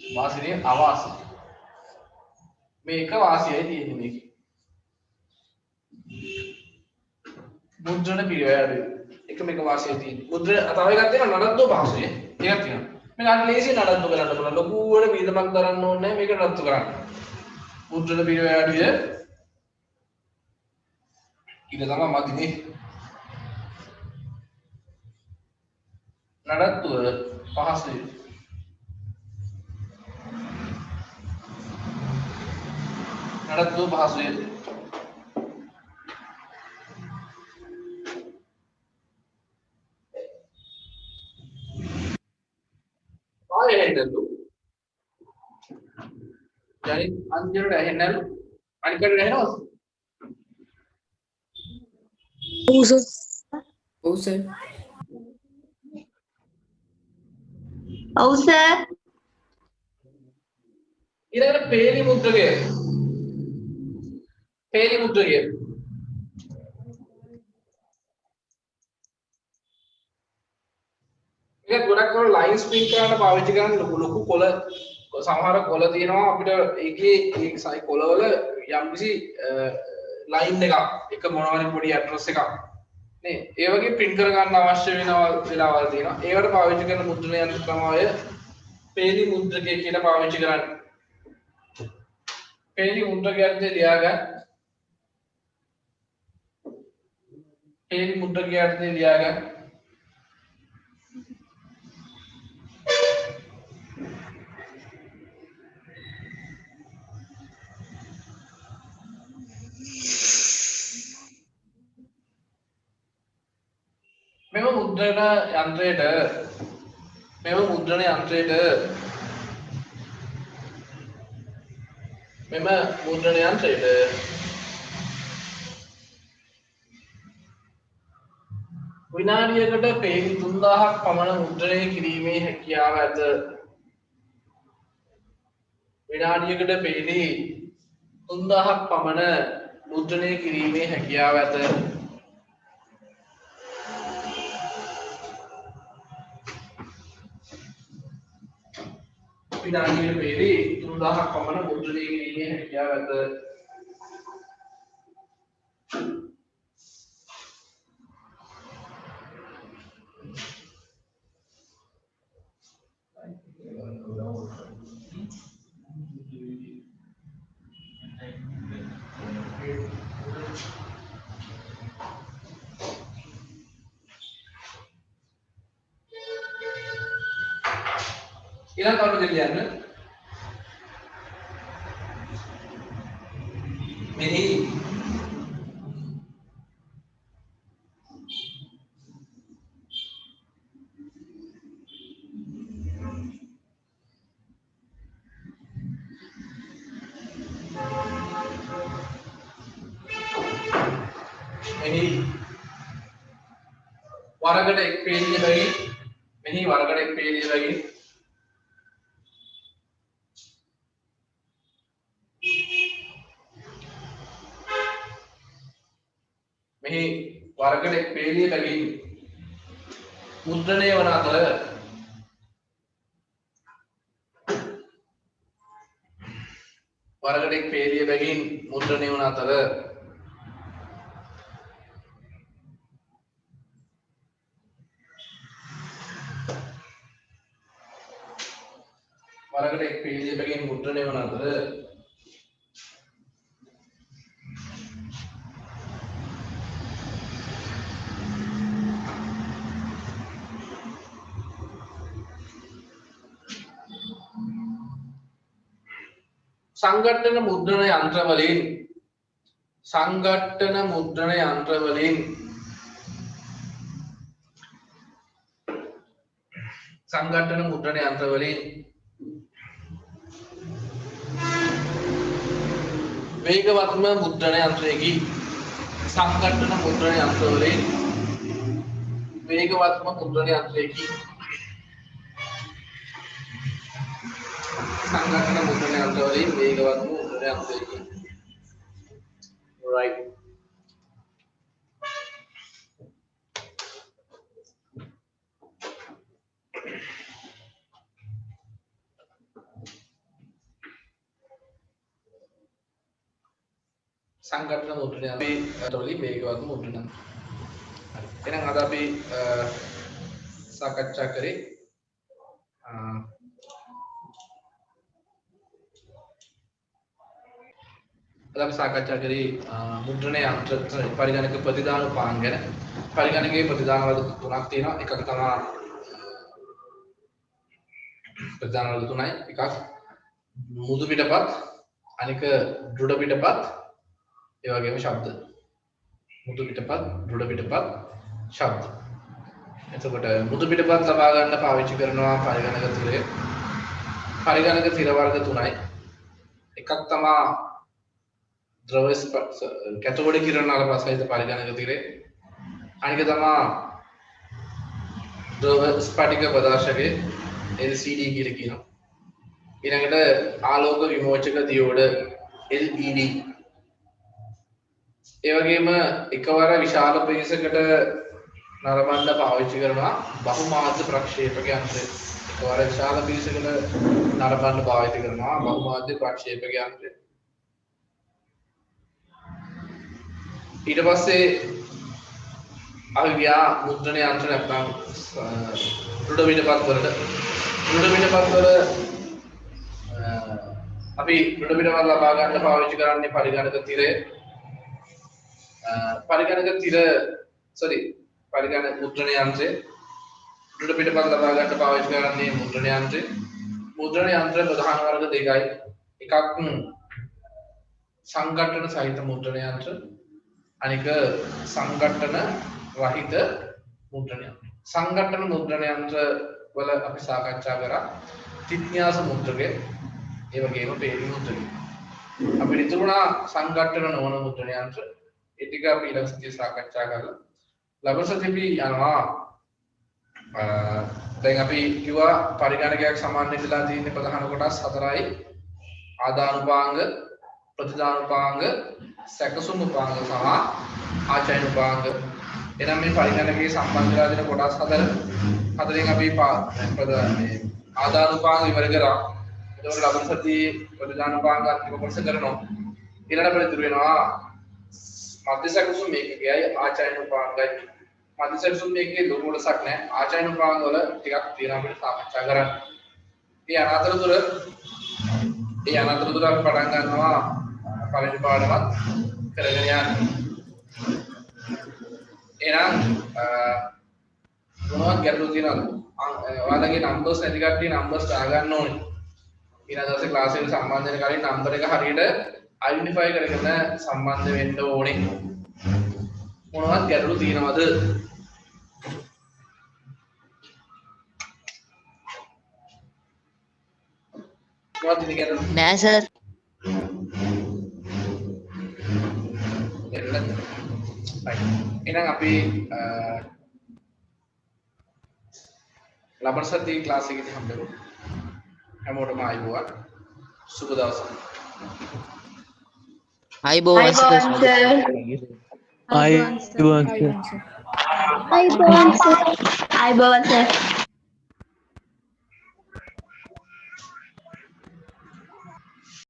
වාසිනේ අවාසි මේක වාසියයි තියෙන්නේ මේකේ මුද්‍රණ පිරිවැය අඩුවේ එක මේක වාසියයි තියෙන්නේ මුද්‍ර තව එකක් තියෙනවා නඩත්තු භාෂය එකක් තියෙනවා මේක අන්න ලේසියෙන් නඩත්තු කරන්න පුළුවන් ලොකුවට වීදමක් දරන්න ඕනේ නැහැ මේක නඩත්තු කරන්න මුද්‍රණ පිරිවැය අඩුවේ ඉතින් තමයි මදිනේ නඩත්තුව පහසුයි නඩත්තුව පහසුයි ආයෙ හෙන්නලු යනි අන්තිමට ඇහෙන්නලු අනිකට ඇහෙනවද ඔව් සර්. ඔව් සර්. ඊළඟට පේලි මුද්‍රකය. පේලි මුද්‍රකය. මේක ගොඩක් කරලා ලයින්ස් print කරන්න පාවිච්චි කරන ලොකු කොළ සමහර කොළ තියෙනවා අපිට ඒකේ ඒ සයි කොළවල යම්කිසි ලයින් එක මොනවාරි පොඩි ඇඩ්‍රස් එකක් නේ ඒ වගේ print කර ගන්න අවශ්‍ය වෙනවා වෙලාවල් තියෙනවා ඒවට පාවිච්චි කරන මුද්‍රණ යන්ත්‍ර තමයි පේලි මුද්‍රකය කියලා පාවිච්චි කරන්නේ පේලි මුද්‍රකයන්ට ලියාගන්න පේලි මුද්‍රකයන්ට ලියාගන්න මෙම මුද්‍රණ යන්ත්‍රයට විනාඩියකට පේලි 3000ක් පමණ මුද්‍රණය කිරීමේ හැකියාව ඇත. විනාඩියකට පේලි 3000ක් පමණ මුද්‍රණය කිරීමේ හැකියාව ඇත. විනාඩියකට පේලි 3000ක් පමණ මුද්‍රණය කිරීමේ හැකියාව ඇත. ඊළඟ කරුණ දෙන්න මෙහි වරකට එක් පේලියකින් මෙහි වරකට එක් පේලියකින් මෙහි වරකට එක් පේලියකින් මුද්‍රණය වන අතර වරකට එක් පේලියකින් මුද්‍රණය වන අතර වරකට එක් පේලියකින් මුද්‍රණය වන අතර සංඝට්ටන මුද්‍රණ යන්ත්‍රවලින් වේගවත්ම මුද්‍රණ යන්ත්‍රයකි සංඝට්ටන මුද්‍රණ යන්ත්‍රවලින් වේගවත්ම මුද්‍රණ යන්ත්‍රයකි සංඝට්ටන මුද්‍රණ යන්ත්‍රවලින් වේගවත්ම මුද්‍රණය අන්තය කියන්නේ. right. සංගඨන මුද්‍රණය අපි තොලි වේගවත් මුද්‍රණය. හරි. එහෙනම් අද අපි සාකච්ඡා කරේ අද අපි සාකච්ඡා කරේ මුද්‍රණයේ යන්ත්‍ර පරිගණක ප්‍රතිදාන උපාංග ගැන. පරිගණකයේ ප්‍රතිදාන වර්ග තුනක් තියෙනවා. එකක් තමයි ප්‍රතිදාන වර්ග තුනයි. එකක් මුදු පිටපත්, අනික දෘඩ පිටපත්, ඒ වගේම ශබ්ද. මුදු පිටපත්, දෘඩ පිටපත්, ශබ්ද. එතකොට මුදු පිටපත් ලබා ගන්න පාවිච්චි කරනවා පරිගණක තිරය. පරිගණක තිර වර්ග තුනයි. එකක් තමයි ද්‍රව කැතෝඩ කිරණ නල සහිත පරිගණක තිරය. අනික තමයි ද්‍රව ස්පටික ප්‍රදර්ශකයේ LCD කියලා කියනවා. ඊළඟට ආලෝක විමෝචක දියෝඩ LED. ඒ වගේම එකවර විශාල පිරිසකට නරඹන්න පාවිච්චි කරනවා බහුමාධ්‍ය ප්‍රක්ෂේපක යන්ත්‍රය. එකවර විශාල පිරිසකට නරඹන්න පාවිච්චි කරනවා බහුමාධ්‍ය ප්‍රක්ෂේපක යන්ත්‍රය. ඊට පස්සේ අපි ගියා මුද්‍රණ යන්ත්‍ර නැත්නම් දෘඩ පිටපත් වලට. දෘඩ පිටපත් වල අපි දෘඩ පිටපත් ලබා ගන්න පාවිච්චි කරන්නේ පරිගණක තිරය. පරිගණක මුද්‍රණ යන්ත්‍රය. දෘඩ පිටපත් ලබා ගන්න පාවිච්චි කරන්නේ මුද්‍රණ යන්ත්‍රය. මුද්‍රණ යන්ත්‍ර ප්‍රධාන වර්ග දෙකයි. එකක් සංඝටන සහිත මුද්‍රණ යන්ත්‍ර, අනික සංඝටන රහිත මුද්‍රණ යන්ත්‍ර. සංඝටන මුද්‍රණ යන්ත්‍ර වල අපි සාකච්ඡා කරා තිත්න්‍යාස මුද්‍රකය, ඒ වගේම පේලි මුද්‍රකය. අපි නිතරුණා සංඝටන නොවන මුද්‍රණ යන්ත්‍ර. ඒ ටික අපි ඊළඟ සතියේ සාකච්ඡා කරලා ලබන සතියේ යනවා. දැන් අපි කිව්වා පරිගණකයක් සමාන වෙලා තියෙන ප්‍රධාන කොටස් හතරයි. ආදානුපාංග, ප්‍රතිදානුපාංග, සැකසුම් උපාංග සහ ආචයන උපාංග. එනම් මේ පරිගණකයේ සම්බන්ධ වෙලා තියෙන කොටස් හතරෙන් අපි ආදානුපාංග ඉවර කරා. එතකොට ලබන සතියේ ප්‍රතිදානුපාංග අන්තිම කොටස කරනවා. ඊළඟට අපිට ඉතුරු වෙනවා මධ්‍ය සැකසුම් මේකකයයි ආචයන උපාංගයි. මධ්‍ය සැකසුම් මේකේ ලොකු කොටසක් නැහැ. ආචයන උපාංග වල ටිකක් තියෙනවා අපිට සාකච්ඡා කරන්න. මේ අනතුරුදුර අපි පටන් ගන්නවා පළවෙනි පාඩමත් කරගෙන යන්න. එහෙනම් මොනවද ගැටලු තියෙනවද? ඔයාලගේ නම්බර්ස් නැති කට්ටිය නම්බර්ස් දාගන්න ඕනේ. ඊළඟ දවසේ ක්ලාස් එකට සම්බන්ධ වෙන කලින් නම්බර් එක හරියට අයිඩෙන්ටිෆයි කරගෙන සම්බන්ධ වෙන්න ඕනේ. මොනවද ගැටලු තියෙනවද? මොනවද ඉතින් ගැටලු? නෑ සර්. එහෙනම් අපි ලබන සතියේ ක්ලාස් එකේදී හම්බෙමු. හැමෝටම ආයුබෝවන්. සුබ දවසක්. අයිබෝවන් සර්. අයිබෝවන් සර්.